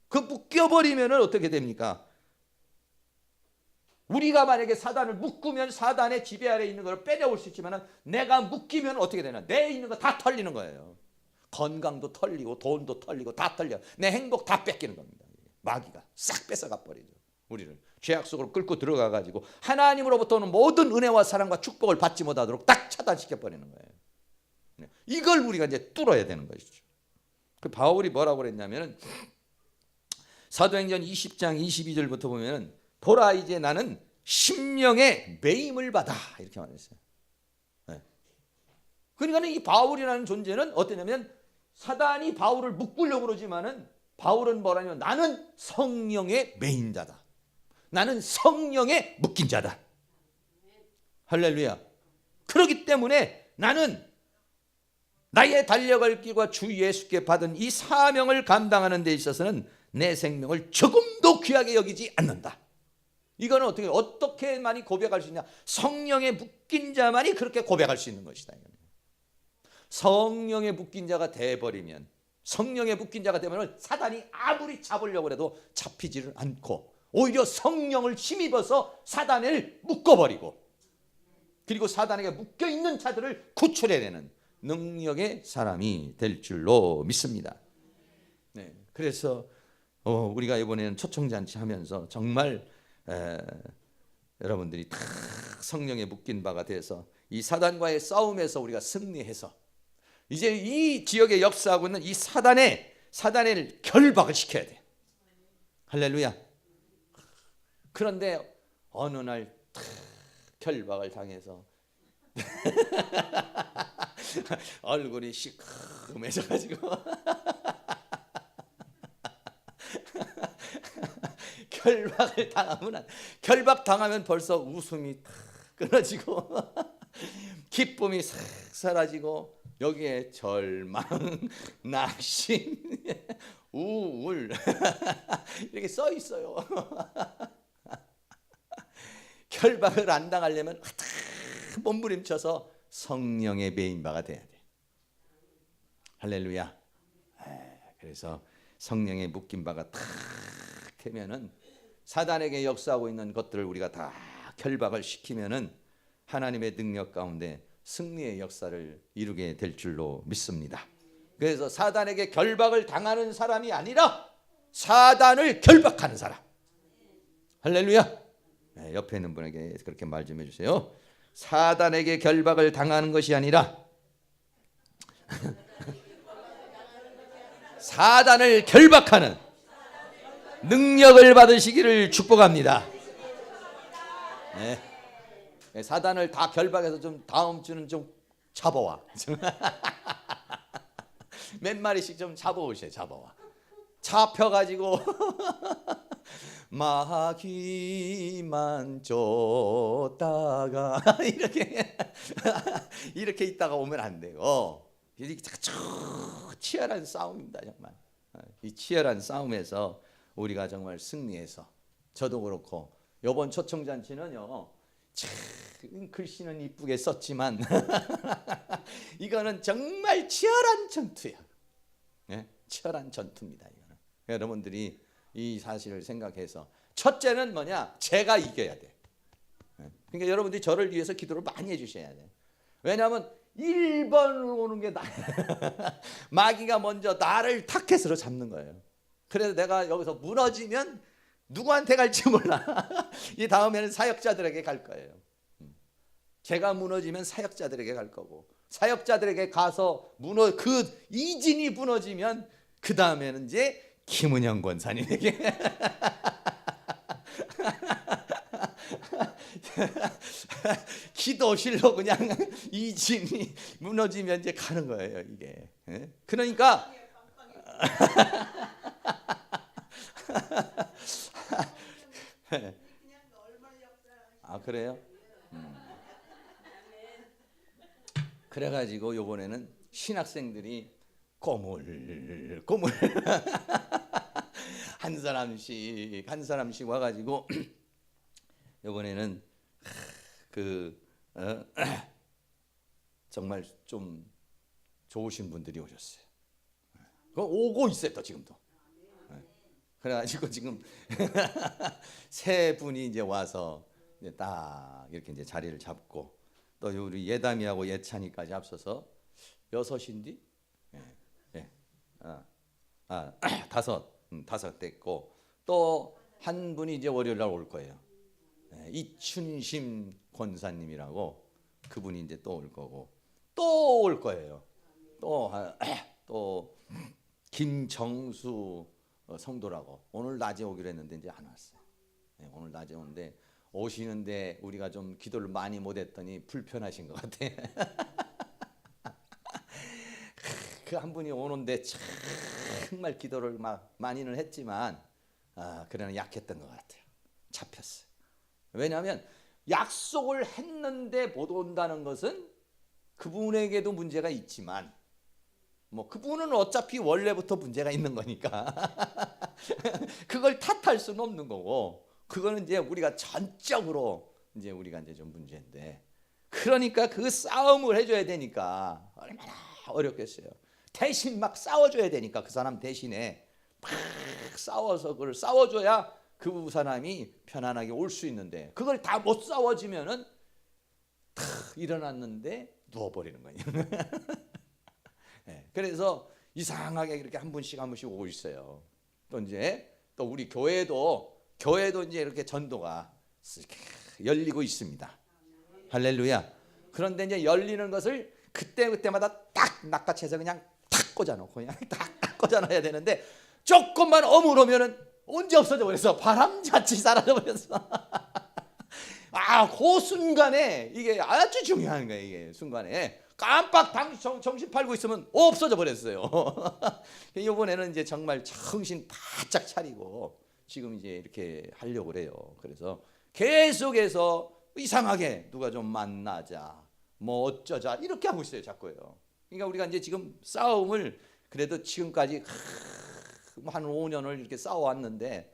그 묶여버리면은 어떻게 됩니까? 우리가 만약에 사단을 묶으면 사단의 지배 아래에 있는 걸 빼려올 수 있지만, 내가 묶이면 어떻게 되나? 내 있는 거 다 털리는 거예요. 건강도 털리고 돈도 털리고 다 털려. 내 행복 다 뺏기는 겁니다. 마귀가 싹 뺏어가 버리죠. 우리를 죄악 속으로 끌고 들어가 가지고 하나님으로부터 오는 모든 은혜와 사랑과 축복을 받지 못하도록 딱 차단시켜 버리는 거예요. 이걸 우리가 이제 뚫어야 되는 것이죠. 그 바울이 뭐라고 그랬냐면은 사도행전 20장 22절부터 보면은 보라 이제 나는 심령의 매임을 받아, 이렇게 말했어요. 그러니까 이 바울이라는 존재는 어떠냐면 사단이 바울을 묶으려고 그러지만은 바울은 뭐라냐면 나는 성령의 매인 자다. 나는 성령에 묶인 자다. 할렐루야. 그렇기 때문에 나는 나의 달려갈 길과 주 예수께 받은 이 사명을 감당하는 데 있어서는 내 생명을 조금도 귀하게 여기지 않는다. 이거는 어떻게만이 고백할 수 있냐? 성령에 묶인 자만이 그렇게 고백할 수 있는 것이다. 성령에 묶인 자가 돼버리면, 성령에 묶인 자가 되면 사단이 아무리 잡으려고 해도 잡히지를 않고 오히려 성령을 힘입어서 사단을 묶어버리고, 그리고 사단에게 묶여있는 자들을 구출해내는 능력의 사람이 될 줄로 믿습니다. 네, 그래서 우리가 이번에는 초청잔치 하면서 정말 여러분들이 다 성령에 묶인 바가 돼서 이 사단과의 싸움에서 우리가 승리해서 이제 이 지역에 역사하고 있는 이 사단을 결박을 시켜야 돼. 할렐루야. 그런데 어느 날 결박을 당해서 얼굴이 시커매져가지고 결박당하면 벌써 웃음이 탁 끊어지고 기쁨이 싹 사라지고 여기에 절망, 낙심, 우울 이렇게 써 있어요. 결박을 안 당하려면 몸부림쳐서 성령의 메인바가 돼야 돼. 할렐루야. 그래서 성령의 묶인 바가 탁 되면은 사단에게 역사하고 있는 것들을 우리가 다 결박을 시키면은 하나님의 능력 가운데 승리의 역사를 이루게 될 줄로 믿습니다. 그래서 사단에게 결박을 당하는 사람이 아니라 사단을 결박하는 사람. 할렐루야. 옆에 있는 분에게 그렇게 말 좀 해주세요. 사단에게 결박을 당하는 것이 아니라 사단을 결박하는 능력을 받으시기를 축복합니다. 네. 사단을 다 결박해서 좀 다음 주는 좀 잡아와. 몇 마리씩 좀 잡아오셔. 잡아와. 잡혀가지고 마귀만 쫓다가 이렇게 있다가 오면 안 돼요. 이게 치열한 싸움입니다. 정말 이 치열한 싸움에서 우리가 정말 승리해서 저도 그렇고 이번 초청잔치는요 참 글씨는 이쁘게 썼지만 이거는 정말 치열한 전투야. 네? 치열한 전투입니다. 이거는. 여러분들이 이 사실을 생각해서 첫째는 뭐냐? 제가 이겨야 돼. 그러니까 여러분들이 저를 위해서 기도를 많이 해주셔야 돼. 왜냐하면 1번으로 오는 게 나야. 마귀가 먼저 나를 타켓으로 잡는 거예요. 그래서 내가 여기서 무너지면 누구한테 갈지 몰라. 이 다음에는 사역자들에게 갈 거예요. 제가 무너지면 사역자들에게 갈 거고, 사역자들에게 가서 그 이진이 무너지면 그 다음에는 이제 김은영 권사님에게 기도실로 그냥 이진이 무너지면 이제 가는 거예요. 이게. 그러니까 아 그래요? 그래가지고 요번에는 신학생들이 꼬물꼬물 한 사람씩 와가지고 요번에는 정말 좀 좋으신 분들이 오셨어요. 오고 있어요, 또 지금도. 그래가지고 지금 세 분이 이제 와서 이제 딱 이렇게 이제 자리를 잡고 또 우리 예담이하고 예찬이까지 앞서서 6인디? 다섯 됐고 또 한 분이 이제 월요일 날 올 거예요. 이춘심 권사님이라고 그분이 이제 또 올 거고 또 올 거예요. 또 김정수 성도라고 오늘 낮에 오기로 했는데 이제 안 왔어요. 오늘 낮에 오는데 오시는데 우리가 좀 기도를 많이 못했더니 불편하신 것 같아. 그 한 분이 오는데 정말 기도를 막 많이는 했지만 그러나 약했던 것 같아요. 잡혔어요. 왜냐하면 약속을 했는데 못 온다는 것은 그분에게도 문제가 있지만 뭐 그분은 어차피 원래부터 문제가 있는 거니까 그걸 탓할 수는 없는 거고 그거는 이제 우리가 전적으로 이제 우리가 이제 좀 문제인데 그러니까 그 싸움을 해줘야 되니까 얼마나 어렵겠어요. 대신 막 싸워줘야 되니까 그 사람 대신에 막 싸워서 그걸 싸워줘야 그 사람이 편안하게 올 수 있는데 그걸 다 못 싸워지면은 탁 일어났는데 누워버리는 거예요. 네, 그래서 이상하게 이렇게 한 분씩 오고 있어요. 또 이제 또 우리 교회도 이제 이렇게 전도가 이렇게 열리고 있습니다. 할렐루야. 그런데 이제 열리는 것을 그때마다 딱 낚아채서 그냥 탁 꽂아놓고 그냥 딱 꽂아놔야 되는데 조금만 어물으면은 언제 없어져 버렸어. 바람같이 사라져 버렸어. 그 순간에 이게 아주 중요한 거예요. 이게 순간에 깜빡 정신 팔고 있으면 없어져 버렸어요. 이번에는 이제 정말 정신 바짝 차리고 지금 이제 이렇게 하려고 그래요. 그래서 계속해서 이상하게 누가 좀 만나자, 뭐 어쩌자 이렇게 하고 있어요. 자꾸요. 그러니까 우리가 이제 지금 싸움을 그래도 지금까지 한 5년을 이렇게 싸워왔는데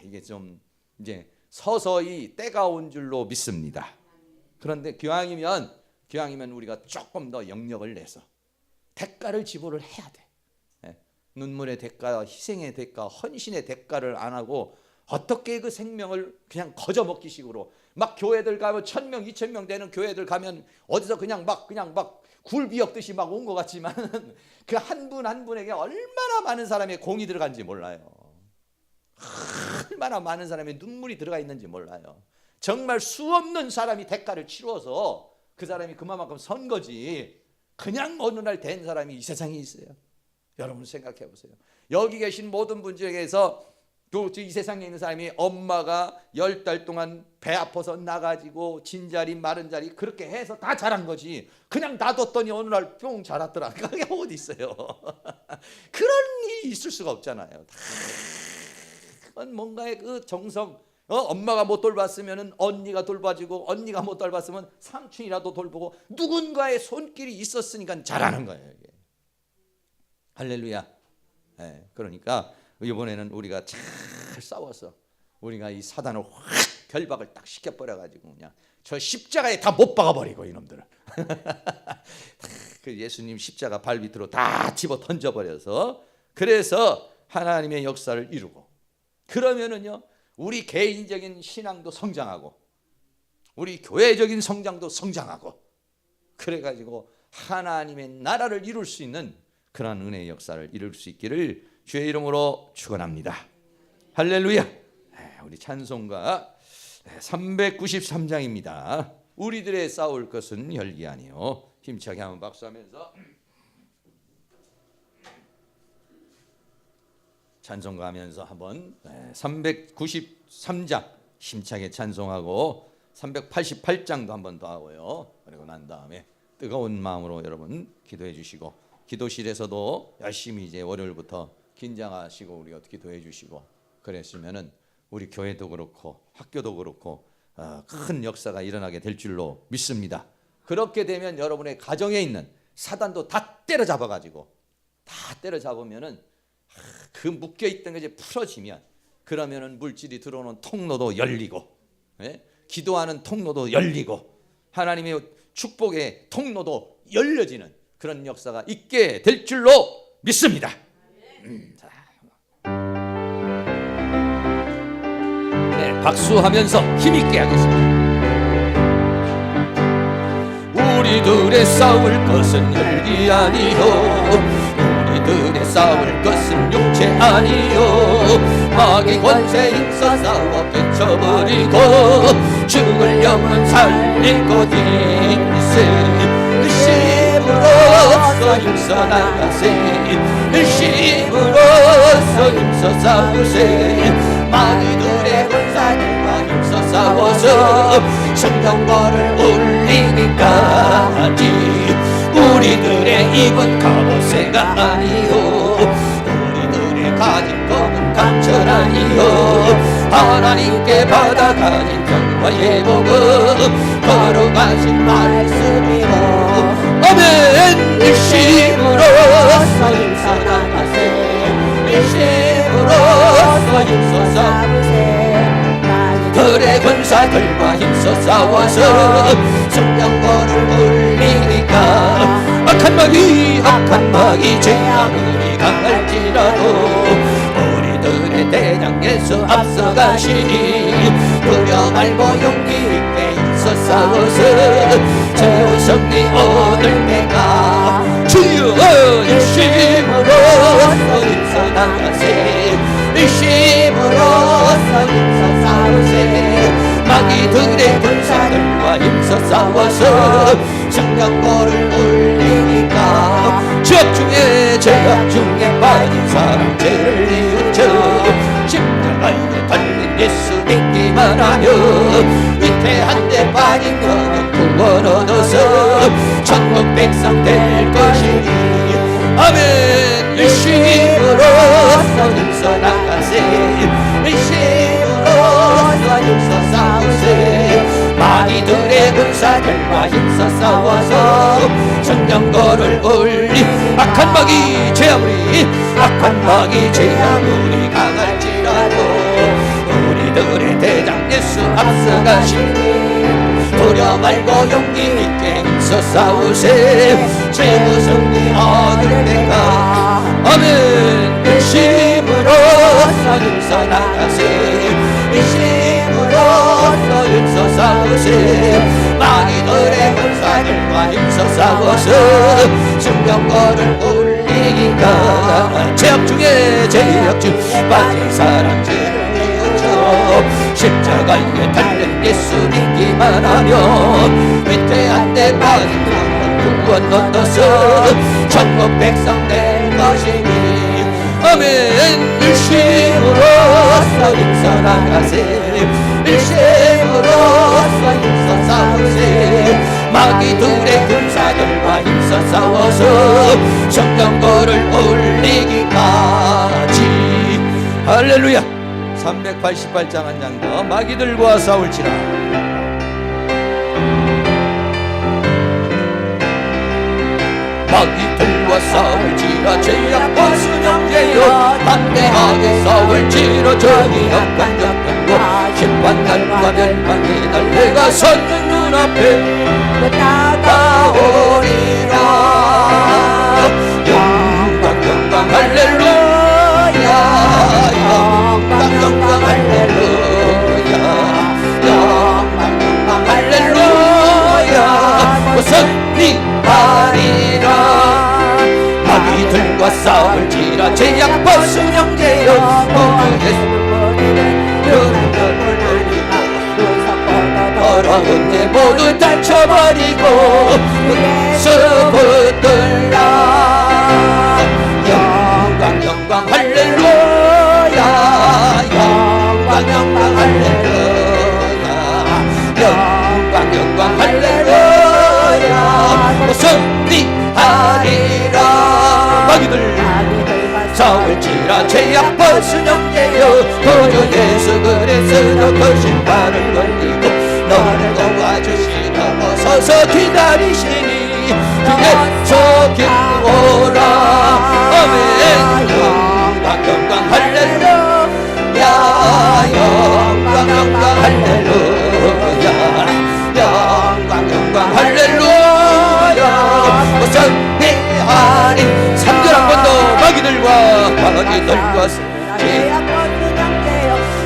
이게 좀 이제 서서히 때가 온 줄로 믿습니다. 그런데 기왕이면 우리가 조금 더 영역을 내서 대가를 지불을 해야 돼. 눈물의 대가, 희생의 대가, 헌신의 대가를 안 하고 어떻게 그 생명을 그냥 거저먹기 식으로 막 교회들 가면 1000명, 2000명 되는 교회들 가면 어디서 그냥 막 굴비역듯이 막 온 것 같지만 그 한 분 한 분에게 얼마나 많은 사람의 공이 들어간지 몰라요. 얼마나 많은 사람의 눈물이 들어가 있는지 몰라요. 정말 수없는 사람이 대가를 치러서 그 사람이 그만큼 선 거지. 그냥 어느 날 된 사람이 이 세상에 있어요. 여러분 생각해 보세요. 여기 계신 모든 분 중에서 또 이 세상에 있는 사람이 엄마가 10달 동안 배 아파서 나가지고 진자리 마른 자리 그렇게 해서 다 자란 거지. 그냥 놔뒀더니 어느 날 뿅 자랐더라. 그게 어디 있어요. 그런 일이 있을 수가 없잖아요. 그건 뭔가의 그 정성. 엄마가 못 돌봤으면 언니가 돌봐주고 언니가 못 돌봤으면 삼촌이라도 돌보고 누군가의 손길이 있었으니까 자라는 거예요. 이게. 할렐루야. 네, 그러니까 이번에는 우리가 잘 싸워서 우리가 이 사단을 확 결박을 딱 시켜버려가지고 그냥 저 십자가에 다 못 박아버리고 이놈들을 그 예수님 십자가 발 밑으로 다 집어 던져버려서 그래서 하나님의 역사를 이루고 그러면은요 우리 개인적인 신앙도 성장하고 우리 교회적인 성장도 성장하고 그래가지고 하나님의 나라를 이룰 수 있는 그런 은혜의 역사를 이룰 수 있기를 주의 이름으로 축원합니다. 할렐루야. 우리 찬송가 393장입니다. 우리들의 싸울 것은 혈기 아니요. 힘차게 한번 박수하면서 찬송가 하면서 한번 393장 힘차게 찬송하고 388장도 한번 더 하고요. 그리고 난 다음에 뜨거운 마음으로 여러분 기도해 주시고 기도실에서도 열심히 이제 월요일부터 긴장하시고 우리 어떻게 기도해 주시고 그랬으면은 우리 교회도 그렇고 학교도 그렇고 큰 역사가 일어나게 될 줄로 믿습니다. 그렇게 되면 여러분의 가정에 있는 사단도 다 때려잡아가지고 다 때려잡으면은 그 묶여 있던 게 이제 풀어지면 그러면은 물질이 들어오는 통로도 열리고 기도하는 통로도 열리고 하나님의 축복의 통로도 열려지는 그런 역사가 있게 될 줄로 믿습니다. 네, 박수하면서 힘있게 하겠습니다. 우리들의 싸울 것은 혈기 아니요 우리들의 싸울 것은 육체 아니요 마귀 권세 힘써 싸워 깨쳐버리고 죽을 영혼 살리고 일세 일심으로써 힘써 나가세 일심으로써 힘써 싸우세 마귀들의 권사들과 힘써 싸워서 성경벌을 올리기까지 우리들의 입은 갑옷새가 아니요 우리들의 가진 것은 강철 아니요 하나님께 받아가진 정화의 복음 걸어가신 말씀이요 아멘 일심으로써 힘써 나가세 일심으로써 힘써 싸우세 들의 권사들과 힘써 싸워서 성령벌을 올리니까 악한 마귀 죄악이 강할지라도 우리들의 대장 예수 앞서가시니 두려워 말고 용기 있게 힘써 싸워서 저 승리 얻을 때가 주여 일심으로서 힘써 나가세 일심으로서 힘써 싸우세 마귀들의 군사들과 힘써 싸워서 성령보를 올리니까 죄악 중에 빠진 사람 죄를 뉘우쳐 십자가에 달린 예수 믿기만 하며 위태한 데 빠진 너는 구원 얻어서 천국 백성 될 것이니 아멘 일심으로서 힘써 나가세 일심으로서 힘써 싸우세 마귀들의 군사들과 힘써 싸워서 성령거를 올리 악한 마귀 죄 아무리 강할지라도 우리들의 대장 예수 앞서가시니 두려 말고 용기 있게 힘써 싸우세 최후 승리 얻을 때가 아멘 일심으로서 힘써 나가세 일심으로서 힘써 싸우세 마귀들의 군사들과 힘써 싸워서 성령거를 올리니까 죄악 중에 빠진 사람 죄를 뉘우쳐 십자가에 달린 예수 믿기만 하면 위태한 데 빠진 구원 얻어서 천국 백성 될 것이니 아멘 일심으로서 힘써 나가세 일심으로서 힘써 싸우세 마귀들의 군사들과 힘써 싸워서 성령거를 올리기까지 할렐루야 388장 한 장 더 마귀들과 싸울지라 마귀들과 싸울지라 죄악과 순영제여 담대하게 싸울지라 정의 역관 역관과 심판날과 멸망의 날 내가 섰는 눈앞에 나가오리라 영광 할렐루야 영광 할렐루야 영광 할렐루야 승리하리라 마귀들과 싸울지라 죄악 벗은 형제여 더러운 죄 모두 닫혀버리고 예수 붙들라 영광 할렐루야 영광 할렐루야 영광 할렐루야 승리하리라 마귀들 싸울지라 죄악 벗은 형제여 도저 예수 그리스도 그 신발을 걸리고 너를 도와주시라고 서서 기다리시니 주의 속임오라 아멘 영광 할렐루야 영광 할렐루야 영광 할렐루야 승리하리 3절 한 번 더 마귀들과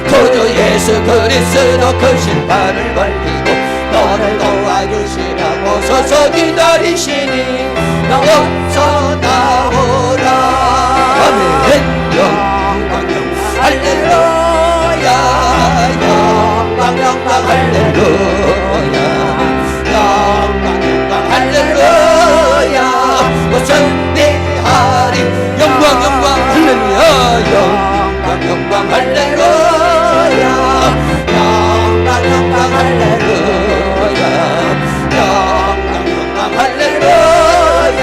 도저 예수 그리스도 그 신발을 걸리고 너를 도와주시라고 서서 기다리시니 어서 나오라 아멘 영광 할렐루야 영광 할렐루야 영광 할렐루야 승리하리 영광 할렐루야 영광 할렐루야 영광 할렐루야 영광 할렐루야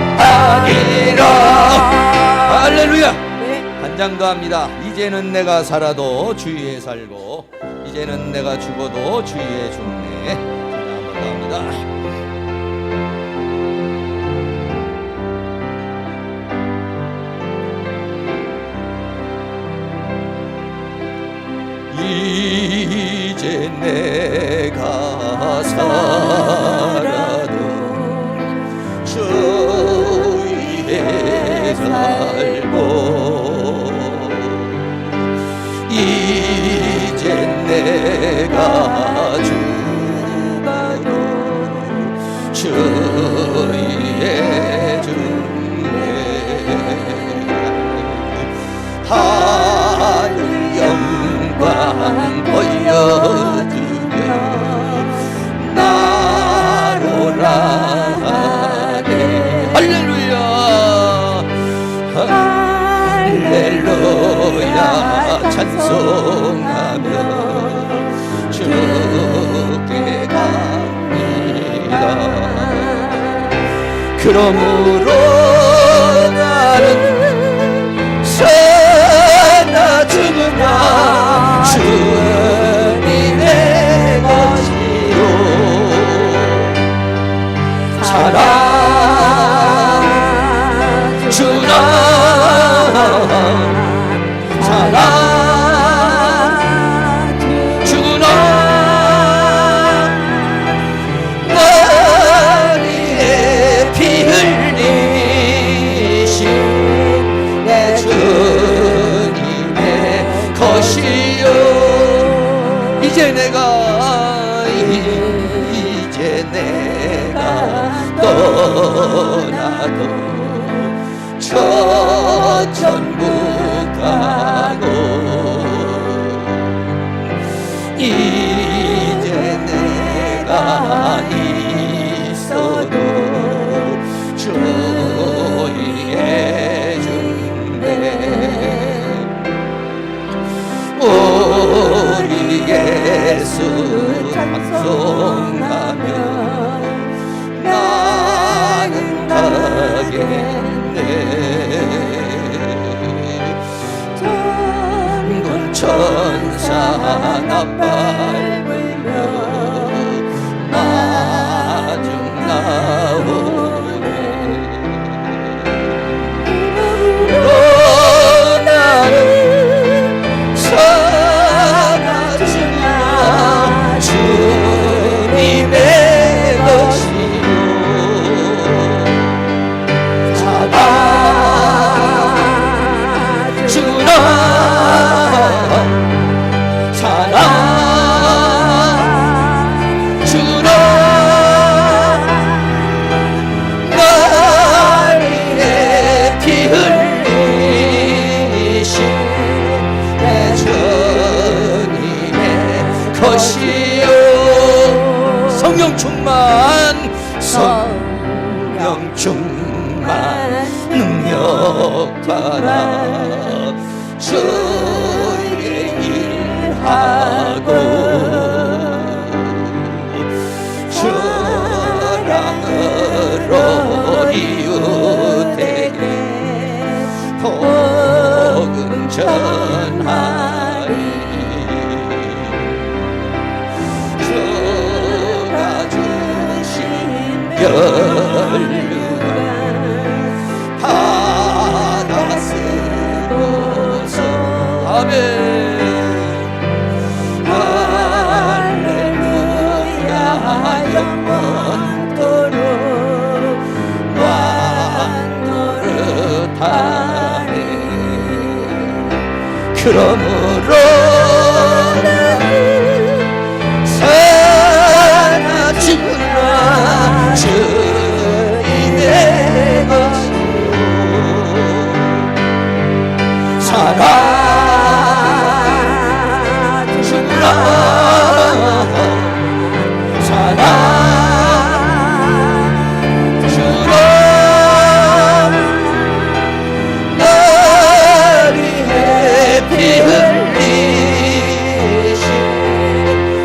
승리하리라 할렐루야 한 장 더 합니다. 이제는 내가 살아도 주위에 살고 이제는 내가 죽어도 주위에 죽네 한 번 더 합니다. 이제 내가 살아도 주위에 살고 이제 내가 하늘 영광 보여주며 나로라 하네. 할렐루야 할렐루야 찬송하며 주께 갑니다. 그러므로 나는 사나 죽으나 주님의 것이요 살아주나 살아주나 나리에 피 흘리신 내 주님의 것이요 이제 내가 떠나도 저 천국 가고 이제 내가 있어도 주의 준대 우리 예수 찬송하며 나는 가겠네. 전군 천사 나밟으며 마중 나오네. 나는 사랑하지마 주님의 것이요 살아주나 살아주나 나리에 피 흘리신 내 주님의 것이요 성령 충만 성령 충만 능력 받아 주의 일하고 사랑으로 이웃에게 복음 전하리. 주가 주신 연료가 받아 쓰고서 아멘. 할렐루야 영원토록 노릇하네. 그러므로 살아주나 주님의 것이요 살아주나 살아주나 나리에 피 흘리신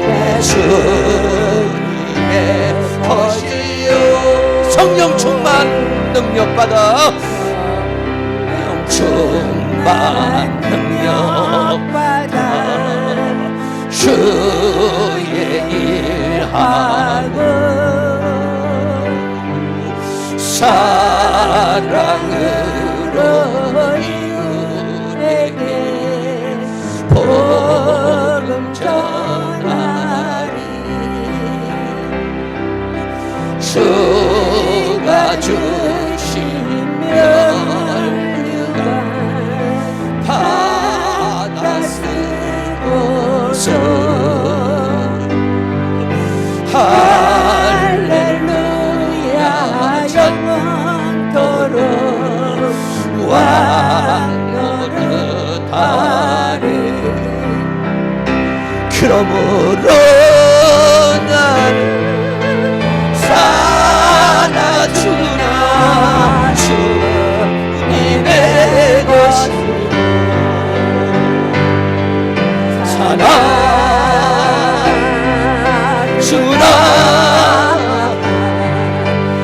내 주님의 것이요 성령 충만 능력받아 충만 능력받아 주의 일하고 사랑으로 이웃에게 복음 전하리. 주가 주신 면류가 받아 쓰고서 할렐루야 영원토록 그러므로 나는 사나 주나 주님의 것이요 사나 주나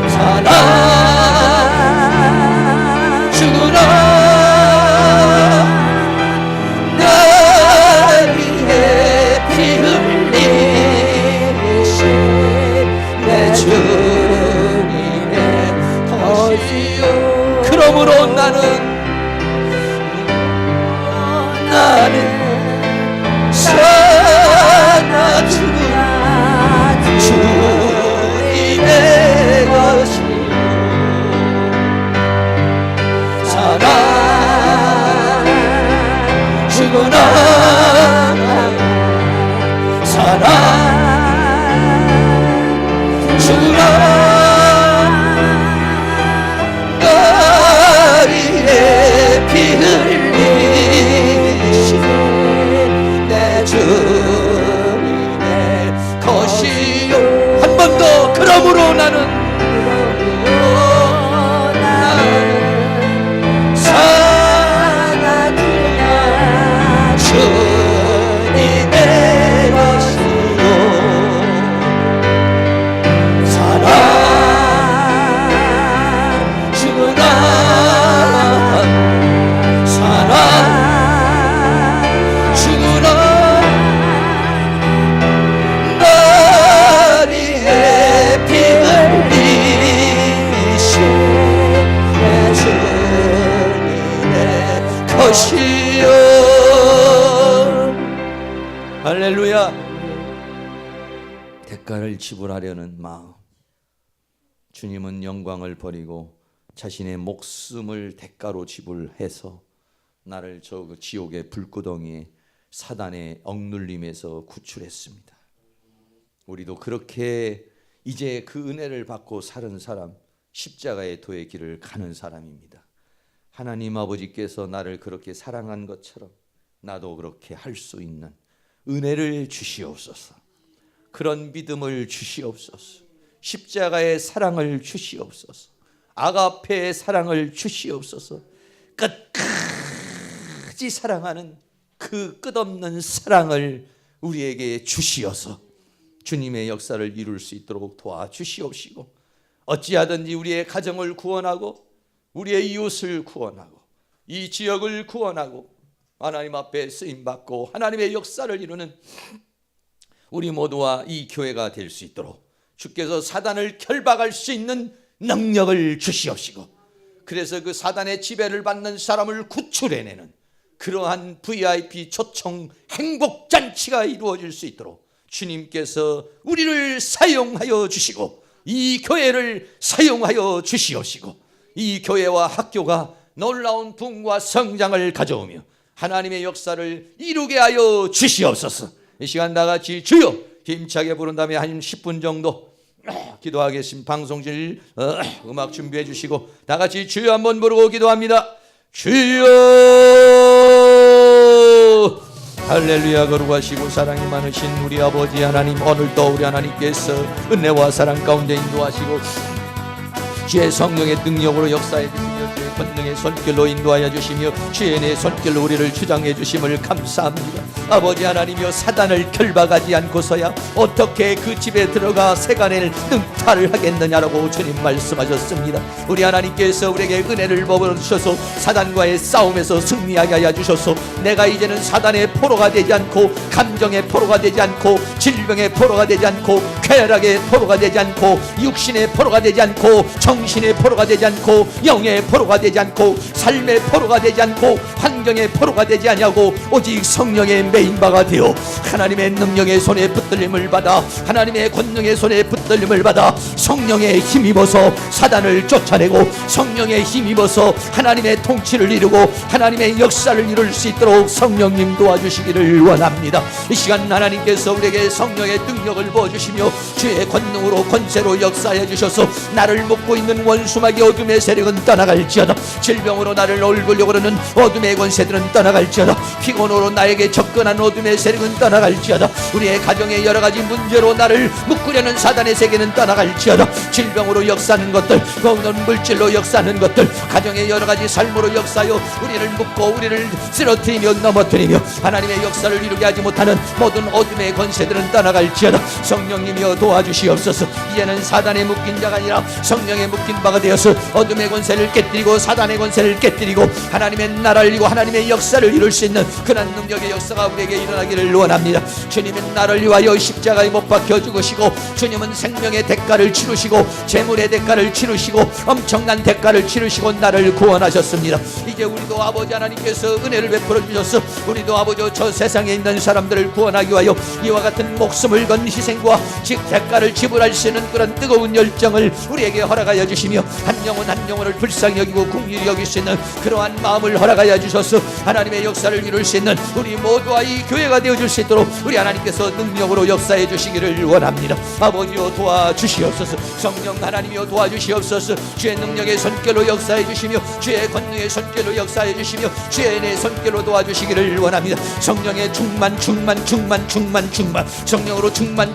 사나 주나 날 위해 피 흘리신 내 주님의 것이요 그러므로 나는 사나 주나 주님의 것이요 사나 주나 사나 주나 날 위해 피 흘리신 내 주님의 것이요 한 번 더 그러므로 나는 사나 주님의 것이요 사나 주나 사나 주나 날 위해 피 흘리신 내 주님의 것이요 할렐루야 대가를 지불하려는 마음 주님은 영광을 버리고 자신의 목숨을 대가로 지불해서 나를 저 지옥의 불구덩이에 사단의 억눌림에서 구출했습니다. 우리도 그렇게 이제 그 은혜를 받고 사는 사람 십자가의 도의 길을 가는 사람입니다. 하나님 아버지께서 나를 그렇게 사랑한 것처럼 나도 그렇게 할 수 있는 은혜를 주시옵소서. 그런 믿음을 주시옵소서. 십자가의 사랑을 주시옵소서. 아가페의 사랑을 주시옵소서. 끝까지 사랑하는 그 끝없는 사랑을 우리에게 주시어서 주님의 역사를 이룰 수 있도록 도와주시옵시고 어찌하든지 우리의 가정을 구원하고 우리의 이웃을 구원하고 이 지역을 구원하고 하나님 앞에 쓰임받고 하나님의 역사를 이루는 우리 모두와 이 교회가 될 수 있도록 주께서 사단을 결박할 수 있는 능력을 주시옵시고 그래서 그 사단의 지배를 받는 사람을 구출해내는 그러한 VIP 초청 행복잔치가 이루어질 수 있도록 주님께서 우리를 사용하여 주시고 이 교회를 사용하여 주시옵시고 이 교회와 학교가 놀라운 부흥과 성장을 가져오며 하나님의 역사를 이루게 하여 주시옵소서. 이 시간 다 같이 주여 힘차게 부른 다음에 한 10분 정도 기도하겠습니다. 방송실 음악 준비해 주시고 다 같이 주여 한번 부르고 기도합니다. 주여 할렐루야. 거룩하시고 사랑이 많으신 우리 아버지 하나님, 오늘도 우리 하나님께서 은혜와 사랑 가운데 인도하시고 주의 성령의 능력으로 역사해 주시며 주의 권능의 손길로 인도하여 주시며 주의 내 손길로 우리를 주장해 주심을 감사합니다. 아버지 하나님이여, 사단을 결박하지 않고서야 어떻게 그 집에 들어가 세간을 능탈을 하겠느냐라고 주님 말씀하셨습니다. 우리 하나님께서 우리에게 은혜를 베풀어 주셔서 사단과의 싸움에서 승리하게 하여 주셔서 내가 이제는 사단의 포로가 되지 않고 감정의 포로가 되지 않고 질병의 포로가 되지 않고 쾌락의 포로가 되지 않고 육신의 포로가 되지 않고 정신의 포로가 되지 않고 영의 포로가 되지 않고 삶의 포로가 되지 않고 환경의 포로가 되지 아니하고 오직 성령의 메인바가 되어 하나님의 능력의 손에 붙들림을 받아 하나님의 권능의 손에 붙들림을 받아 성령의 힘입어서 사단을 쫓아내고 성령의 힘입어서 하나님의 통치를 이루고 하나님의 역사를 이룰 수 있도록 성령님 도와주시기를 원합니다. 이 시간 하나님께서 우리에게 성령의 능력을 부어주시며 주의 권능으로 권세로 역사해 주셔서 나를 묶고 있는 원수마귀 어둠의 세력은 떠나갈지어다. 질병으로 나를 얼굴려고 그러는 어둠의 권세들은 떠나갈지어다. 피곤으로 나에게 접근한 어둠의 세력은 떠나갈지어다. 우리의 가정의 여러가지 문제로 나를 묶으려는 사단의 세계는 떠나갈지어다. 질병으로 역사하는 것들, 먹는 물질로 역사하는 것들, 가정의 여러가지 삶으로 역사하여 우리를 묶고 우리를 쓰러뜨리며 넘어뜨리며 하나님의 역사를 이루게 하지 못하는 모든 어둠의 권세들은 떠나갈지어다. 성령님이여 도와주시옵소서. 이제는 사단의 묶인 자가 아니라 성령의 묶인 바가 되어서 어둠의 권세를 깨뜨리고 사단의 권세를 깨뜨리고 하나님의 나라를 이루고 하나님의 역사를 이룰 수 있는 그런 능력의 역사가 우리에게 일어나기를 원합니다. 주님은 나를 위하여 십자가에 못 박혀 죽으시고 주님은 생명의 대가를 치르시고 재물의 대가를 치르시고 엄청난 대가를 치르시고 나를 구원하셨습니다. 이제 우리도 아버지 하나님께서 은혜를 베풀어 주셔서 우리도 아버지 저 세상에 있는 사람들을 구원하기 위하여 이와 같은 목숨을 건 희생과 대가를 지불할 수 있는 그런 뜨거운 열정을 우리에게 허락하여 주시며 한 영혼 한 영혼을 불쌍히 여기고 긍휼히 여길 수 있는 그러한 마음을 허락하여 주셔서 하나님의 역사를 이룰 수 있는 우리 모두와 이 교회가 되어줄 수 있도록 우리 하나님께서 능력으로 역사해 주시기를 원합니다. 아버지여 도와주시옵소서. 성령 하나님이여 도와주시옵소서. 주의 능력의 손길로 역사해 주시며 주의 권능의 손길로 역사해 주시며 주의 은혜의 손길로 도와주시기를 원합니다. 성령의 충만 성령으로 충만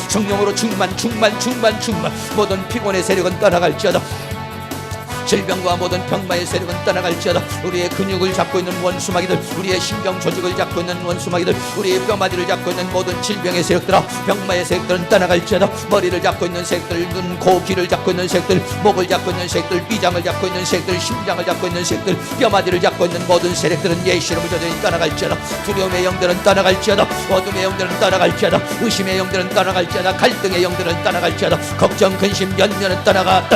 성령으로 충만 모든 피곤의 세력은 떠나갈지어다. 질병과 모든 병마의 세력은 떠나갈지어다. 우리의 근육을 잡고 있는 원수마귀들, 우리의 신경 조직을 잡고 있는 원수마귀들, 우리의 뼈마디를 잡고 있는 모든 질병의 세력들아, 병마의 세력들은 떠나갈지어다. 머리를 잡고 있는 세력들, 눈, 코, 귀를 잡고 있는 세력들, 목을 잡고 있는 세력들, 비장을 잡고 있는 세력들, 심장을 잡고 있는 세력들, 뼈마디를 잡고 있는 모든 세력들은 예수 이름으로 저들이 떠나갈지어다. 두려움의 영들은 떠나갈지어다. 어둠의 영들은 떠나갈지어다. 의심의 영들은 떠나갈지어다. 갈등의 영들은 떠나갈지어다. 걱정, 근심, 연면은 떠나가.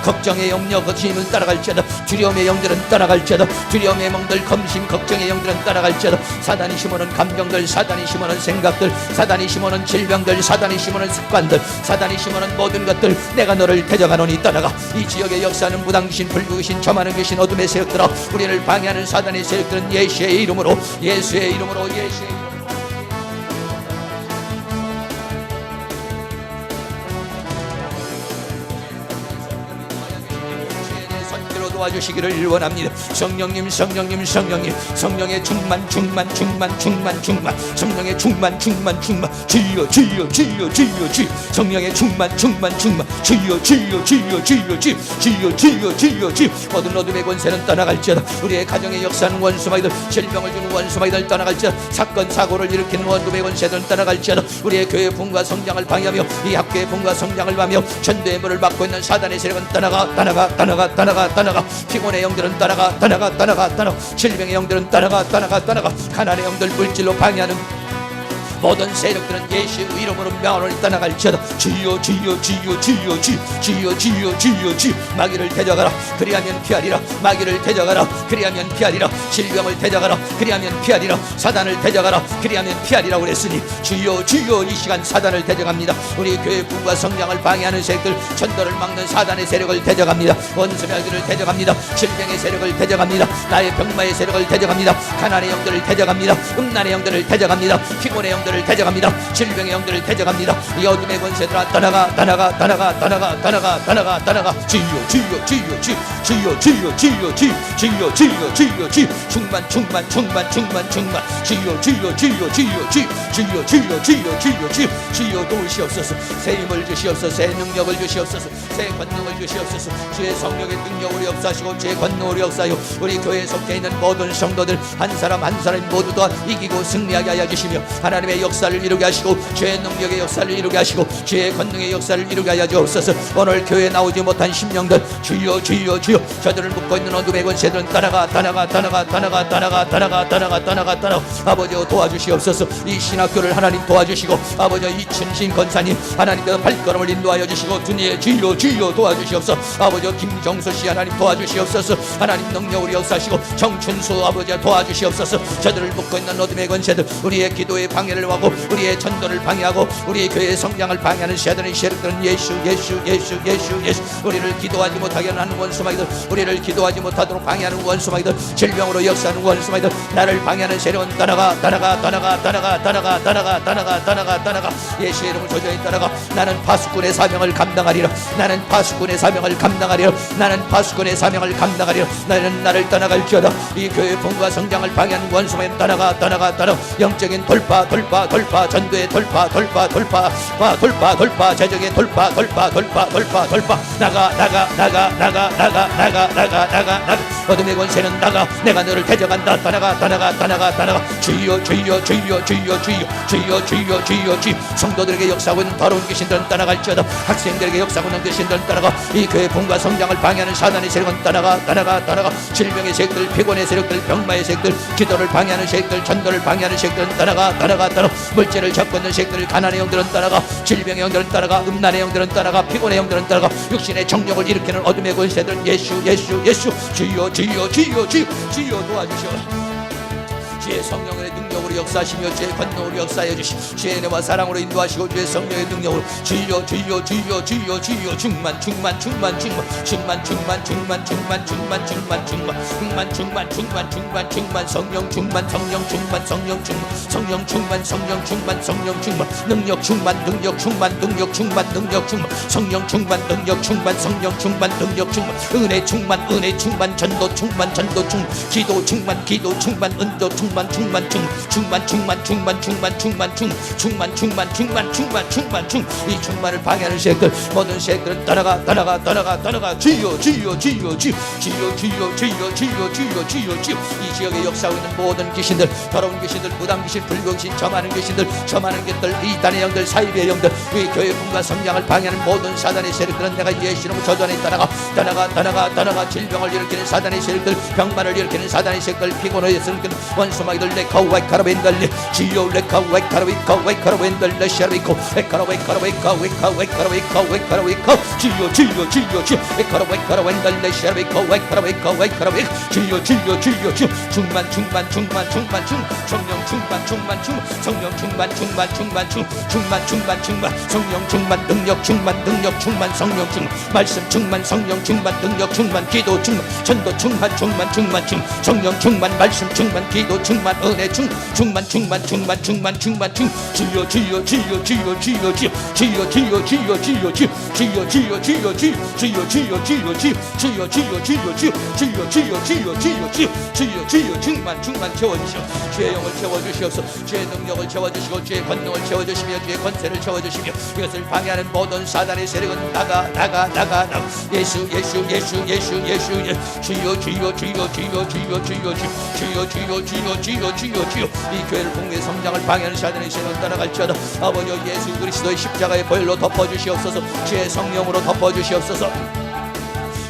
걱정의 영역 거침은 따라갈지어다. 두려움의 영들은 따라갈지어다. 두려움의 멍들 검심 걱정의 영들은 따라갈지어다. 사단이 심어놓은 감정들, 사단이 심어놓은 생각들, 사단이 심어놓은 질병들, 사단이 심어놓은 습관들, 사단이 심어놓은 모든 것들 내가 너를 데려가노니 떠나가. 이 지역에 역사하는 무당귀신, 불구귀신, 점하는 귀신, 어둠의 세력들아, 우리를 방해하는 사단의 세력들은 예수의 이름으로 예수의 이름으로 도와주시기를 원합니다. 성령님 성령의 충만 성령의 충만 주여 성령의 충만 주여 모든 어둠의 권세는 떠나갈지어다. 우리의 가정에 역사하는 원수마귀들, 질병을 주는 원수마귀들 떠나갈지어다. 사건 사고를 일으키는 어둠의 권세들은 떠나갈지어다. 우리의 교회의 분과 성장을 방해하며 이 학교의 분과 성장을 방해하며 전도의 문을 막고 있는 사단의 세력은 떠나가. 피곤의 영들은 떠나가. 질병의 영들은 떠나가. 가난의 영들 물질로 방해하는 모든 세력들은 예수의 이름으로 명하노니 떠나갈지어다. 주여 마귀를 데려가라. 그리하면 피하리라. 마귀를 데려가라. 그리하면 피하리라. 질병을 데려가라. 그리하면 피하리라. 사단을 데려가라. 그리하면 피하리라 그랬으니 주여 이 시간 사단을 데려갑니다. 우리 교회 부와 성장을 방해하는 세력들, 전도를 막는 사단의 세력을 데려갑니다. 원수마귀를 데려갑니다. 질병의 세력을 데려갑니다. 나의 병마의 세력을 데려갑니다. 가난의 영들을 데려갑니다. 음란의 영들을 데려갑니다. 피곤의 영들을 데려갑니다. 질병의 영들을 데려갑니다. 이 어둠의 권세들아 떠나가. 주여 도우시옵소서. 새 힘을 주시옵소서. 새 능력을 주시옵소서. 새 권능을 주시옵소서. 주의 성령의 능력으로 역사하시고 주의 권능으로 역사하여 우리 교회에 속해 있는 모든 성도들 한 사람 한 사람 모두 다 이기고 승리하게 하여 주시며 하나님의 역사를 이루게 하시고 주의 능력의 역사를 이루게 하시고 주의 권능의 역사를 이루게 하여 주옵소서. 오늘 교회에 나오지 못한 심령들 주여 저들을 묶고 있는 어둠의 권세들은 떠나가. 아버지여 도와주시옵소서. 이 신학교를 하나님 도와주시고 아버지여 이춘신 권사님 하나님께서 발걸음을 인도하여 주시고 주여 도와주시옵소서. 아버지여 김정수씨 하나님 도와주시옵소서. 하나님 능력으로 역사하시고 정춘수 아버지여 도와주시옵소서. 저들을 묶고 있는 어둠의 권세들 우리의 기도의 방해를 매료하고 우리의 전도를 방해하고 우리의 교회의 성장을 방해하는 사단의 세력들은 예수 우리를 기도하지 못하게 하는 원수마귀들, 우리를 기도하지 못하도록 방해하는 원수마귀들, 질병으로 역사하는 원수마귀들, 나를 방해하는 세력은 떠나가 예수의 이름을 조져히 떠나가. 나는 파수꾼의 사명을 감당하리라. 나는 파수꾼의 사명을 감당하리라. 나는 파수꾼의 사명을 감당하리라. 나는 나를 떠나갈지어다. 이 교회의 봉과 성장을 방해하는 원수마귀 떠나가. 영적인 돌파, 전도의 돌파, 재정의 돌파, 나가. 어둠의 권세는 나가. 내가 너를 대적한다. 떠나가. 주여. 성도들에게 역사하고 있는 더러운 귀신들은 떠나갈지어다. 학생들에게 역사하고 있는 귀신들은 떠나가. 이 교회 봉과 성장을 방해하는 사단의 세력은 떠나가. 질병의 세력들, 피곤의 세력들, 병마의 세력들, 기도를 방해하는 세력들, 전도를 방해하는 세력들은 떠나가. 물질을 잡고 있는 세력들, 가난의 영들은 떠나가. 질병의 영들은 떠나가. 음란의 영들은 떠나가. 피곤의 영들은 떠나가. 육신의 정욕을 일으키는 어둠의 권세들은 예수. 주여 도와주시오. 주의 성령의 능력으로 역사하시며 주의 권능으로 역사하여 주시고 주의 은혜와 사랑으로 인도하시고 주의 성령의 능력으로 주여 충만 성령 충만 능력 충만 은혜 충만 전도 충만 기도 충만 은도 충만 이 충만을 방해하는 세력들, 모든 세력들은 떠나가. 주여. 이 지역에 역사하고 있는 모든 귀신들, 더러운 귀신들, 무당 귀신, 불교 귀신, 점하는 귀신들, 이단의 영들, 사이비의 영들, 이 교회 분과 성장을 방해하는 모든 사단의 세력들은 내가 예수 이름으로 저주하니 떠나가. 질병을 일으키는 사단의 세력들, 병만을 일으키는 사단의 세력들, 피곤을 일으키는 원수마귀들, 레카웨카라벤달리 지요 레카웨카라벤달리 샤르비코 에카라웨카라웨카 지요 에카라웨카라벤달리 샤르비코 에카라웨카라웨 지요 충만 성령 충만 능력 충만 성령 충만 말씀 충만 성령 충만 능력 충만 기도 충만 전도 충만 성령 충만 말씀 충만 기도 충만 은혜 충만 주여 충만 채워주시오. 주의 영을 채워주시옵소서. 주의 능력을 채워주시고 주의 권능을 채워주시며 주의 권세를 채워주시며 이것을 방해하는 모든 사단의 세력은 나가. 예수 주여 이 교회를 봉의 성장을 방해하는 사단의 세력은 따라갈지어다. 아버지 예수 그리스도의 십자가의 보혈로 덮어주시옵소서. 주의 성령으로 덮어주시옵소서.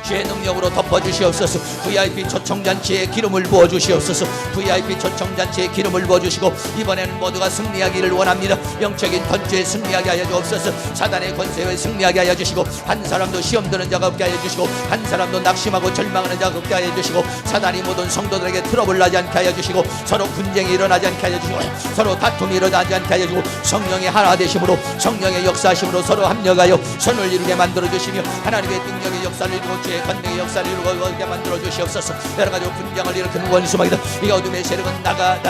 주의 능력으로 덮어주시옵소서. VIP 초청잔치에 기름을 부어주시옵소서. VIP 초청잔치에 기름을 부어주시고 이번에는 모두가 승리하기를 원합니다. 영적인 던지에 승리하게 하여 주옵소서. 사단의 권세에 승리하게 하여 주시고 한 사람도 시험 드는 자가 없게 하여 주시고 한 사람도 낙심하고 절망하는 자가 없게 하여 주시고 사단이 모든 성도들에게 트러블 나지 않게 하여 주시고 서로 분쟁이 일어나지 않게 하여 주시고 서로 다툼이 일어나지 않게 하여 주시고 성령의 하나 되심으로 성령의 역사하심으로 서로 합력하여 선을 이루게 만들어 주시며 하나님의 능력의 역사를 이루고 주의 권능의 역사를 이루게 만들어 주시옵소서. 여러가지 분쟁을 일으키는 원수마귀들, 이 어둠의 세력은 나가.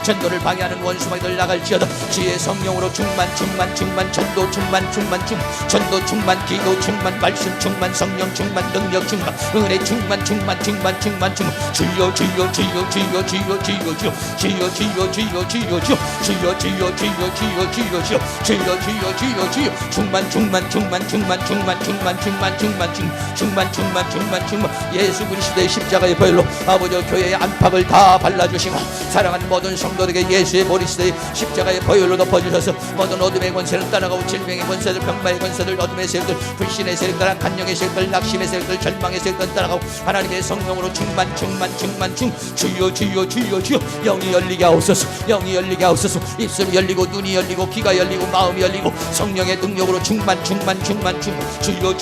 전도를 방해하는 원수마귀들 나갈지어다. 주의 성령으로 충만 전도 충만 전도 충만 기도 충만 말씀 충만 성령 충만 능력 충만 은혜 충만 주여 충만 예수 그리스도의 십자가의 보혈로 아버지 교회의 안팎을 다 발라주시고 사랑하는 모든 성도들에게 예수의 그리스도의 십자가의 보혈로 덮어주셔서 모든 어둠의 권세를 떠나가고 질병의 권세들 병마의 권세들 어둠의 세력들 불신의 세력들 악한영의 세력들 낙심의 세력들 절망의 세력들 떠나가고 하나님의 성령으로 충만 주여 영이 열리게 하옵소서. 입술이 열리고 눈이 열리고 귀가 열리고 마음이 열리고 성령의 능력으로 충만 주여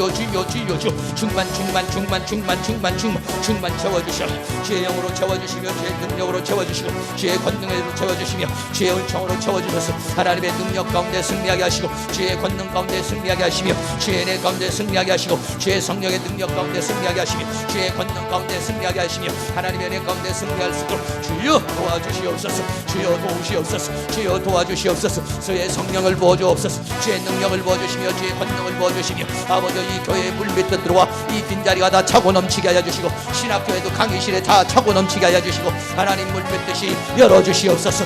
주여 주여 주여 주 충만 채워주시오. 주의 영으로 채워주시며 주의 능력으로 채워주시고 주의 권능으로 채워주시며 주의 은총으로 채워주셔서 하나님의 능력 가운데 승리하게 하시고 주의 권능 가운데 승리하게 하시며 주의 은혜 가운데 승리하게 하시고 주의 성령의 능력 가운데 승리하게 하시며 주의 권능 가운데 승리하게 하시며 하나님의 은혜 가운데 승리할 수 있도록 주여 도와주시옵소서. 주여 도우시옵소서. 주여 도와주시옵소서. 주의 성령을 부어주옵소서. 주의 능력을 부어주시며 주의 권능을 부어주시며 아버지 이 교회의 물밑에 들어와 이 빈자리가 다 차고 넘치게 하여 주시고 신학교에도 강의실에 다 차고 넘치게 하여 주시고 하나님 물밑듯이 열어주시옵소서.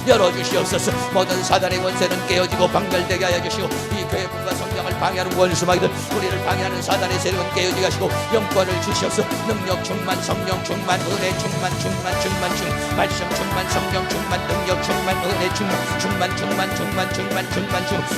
열어주시옵소서. 모든 사단의 권세는 깨어지고 박멸되게 하여 주시고 이 교회 분과 성장을 방해하는 원수마귀들 우리를 방해하는 사단의 세력은 깨어지게 하시고 영권을 주시옵소서. 능력 충만 성령 충만 은혜 충만 말씀 충만 성령 충만 능력 충만 은혜 충만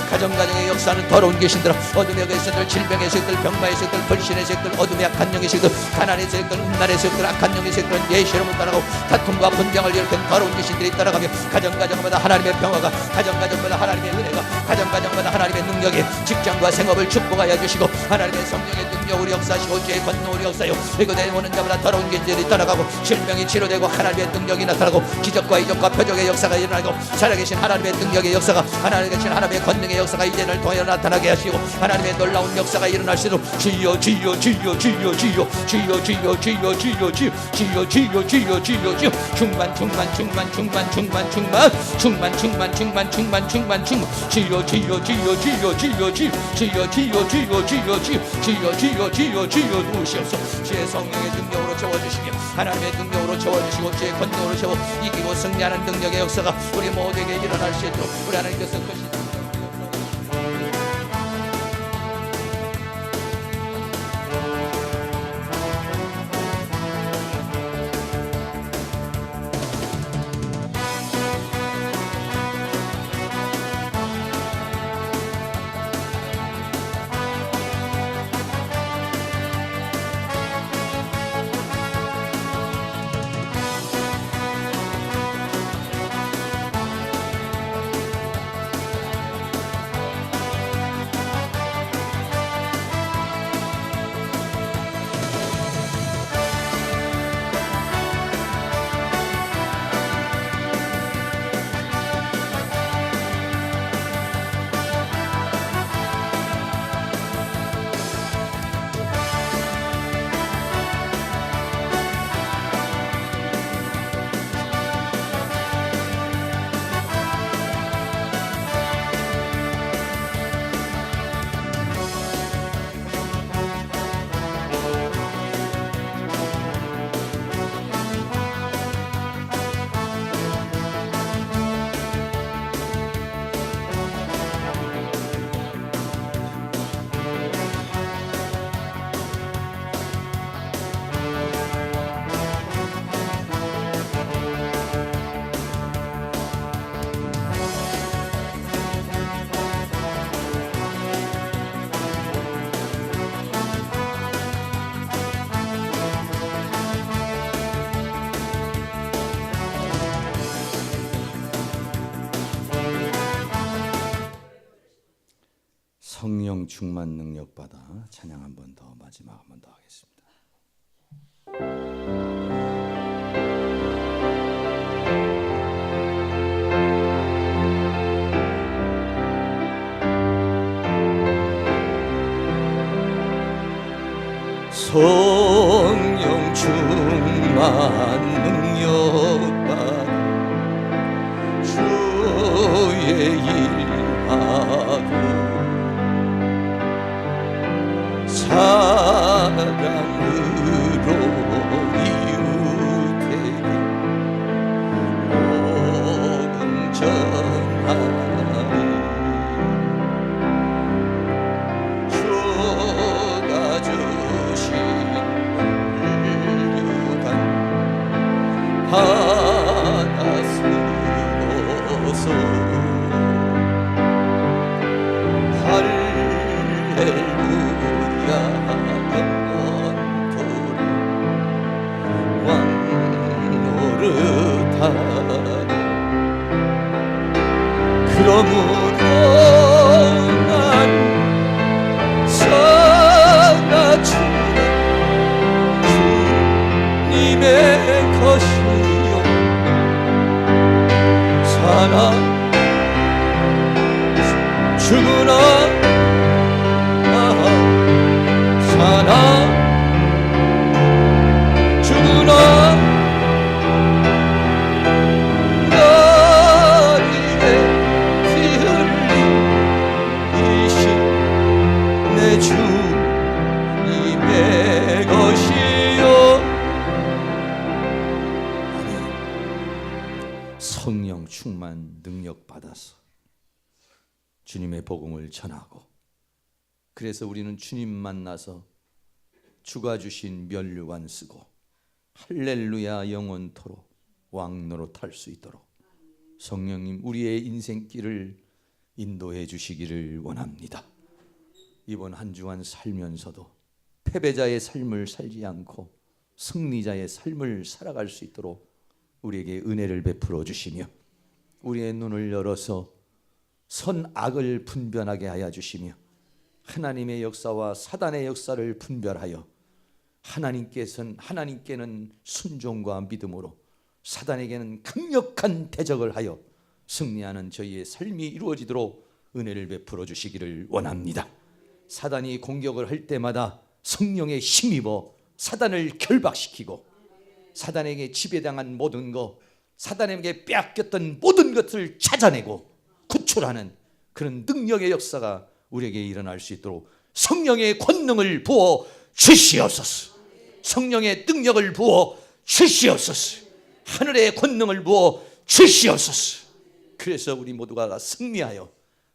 가정가정의 역사는 더러운 귀신들아 어둠의 세력들 질병의 세력들 병마의 세력들 불신의 세력들 어둠의 악한 영의 세력들 가난의 세력들 음란의 세력들 악한 영의 세력들은 예수 이름을 따라가고 다툼과 분쟁을 일으킨 더러운 귀신들이 따라가며 가정가정마다 하나님의 평화가 가정가정마다 하나님의 은혜가 가정가정마다 하나님의 능력이 직장과 생업을 축복하여 주시고 하나님의 성령의 능력으로 역사하시고 주의 권능으로 역사하여 이곳에 오는 자마다 더러운 귀신들이 따라가고 질병이 치료되고 하나님의 능력이 나타나고 기적과 이적과 표적의 역사가 일어나고 살아계신 하나님의 능력의 역사가 하나님 계신 하나님의 권능의 역사가 이제를 통하여 나타나게 하시고 하나님의 놀라운 역사가 일어날 수 있도록 주여 충만 주여 주의 성령의 능력으로 채워주시며 하나님의 능력으로 채워주시고 주의 권능으로 채워 이기고 승리하는 능력의 역사가 우리 모두에게 일어날 수 있도록 우리 하나님께서 성령 충만 능력 받아 찬양 한 번 더 마지막 한 번 더 하겠습니다. 성령 충만 능력 받아 주의 일하고 사랑으로 이웃에게 복음 전하리 주가 주신 훌륭한 하나 쓰고서 그러므로 난 충만 능력 받아서 주님의 복음을 전하고, 그래서 우리는 주님 만나서 주가 주신 면류관 쓰고 할렐루야 영원토록 왕노릇 할 수 있도록 성령님 우리의 인생길을 인도해 주시기를 원합니다. 이번 한 주간 살면서도 패배자의 삶을 살지 않고 승리자의 삶을 살아갈 수 있도록 우리에게 은혜를 베풀어 주시며, 우리의 눈을 열어서 선악을 분별하게 하여 주시며, 하나님의 역사와 사단의 역사를 분별하여 하나님께는 순종과 믿음으로, 사단에게는 강력한 대적을 하여 승리하는 저희의 삶이 이루어지도록 은혜를 베풀어 주시기를 원합니다. 사단이 공격을 할 때마다 성령에 힘입어 사단을 결박시키고, 사단에게 지배당한 모든 것, 사단에게 빼앗겼던 모든 것을 찾아내고 구출하는 그런 능력의 역사가 우리에게 일어날 수 있도록 성령의 권능을 부어 주시옵소서. 성령의 능력을 부어 주시옵소서. 하늘의 권능을 부어 주시옵소서. 그래서 우리 모두가 승리하여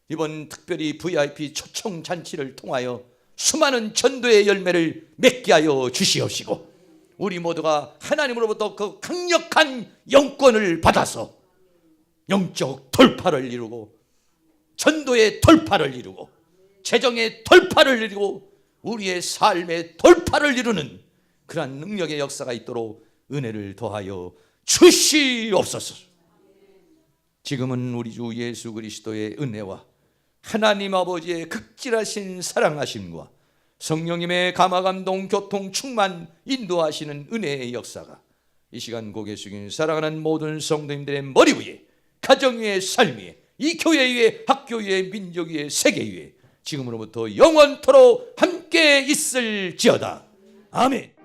이번 특별히 VIP 초청 잔치를 통하여 수많은 전도의 열매를 맺게 하여 주시옵시고, 우리 모두가 하나님으로부터 그 강력한 영권을 받아서 영적 돌파를 이루고, 전도의 돌파를 이루고, 재정의 돌파를 이루고, 우리의 삶의 돌파를 이루는 그러한 능력의 역사가 있도록 은혜를 더하여 주시옵소서. 지금은 우리 주 예수 그리스도의 은혜와 하나님 아버지의 극진하신 사랑하심과 성령님의 감화감동 교통 충만 인도하시는 은혜의 역사가 이 시간 고개 숙인 사랑하는 모든 성도님들의 머리 위에, 가정 위에, 삶 위에, 이 교회 위에, 학교 위에, 민족 위에, 세계 위에 지금으로부터 영원토록 함께 있을지어다. 아멘.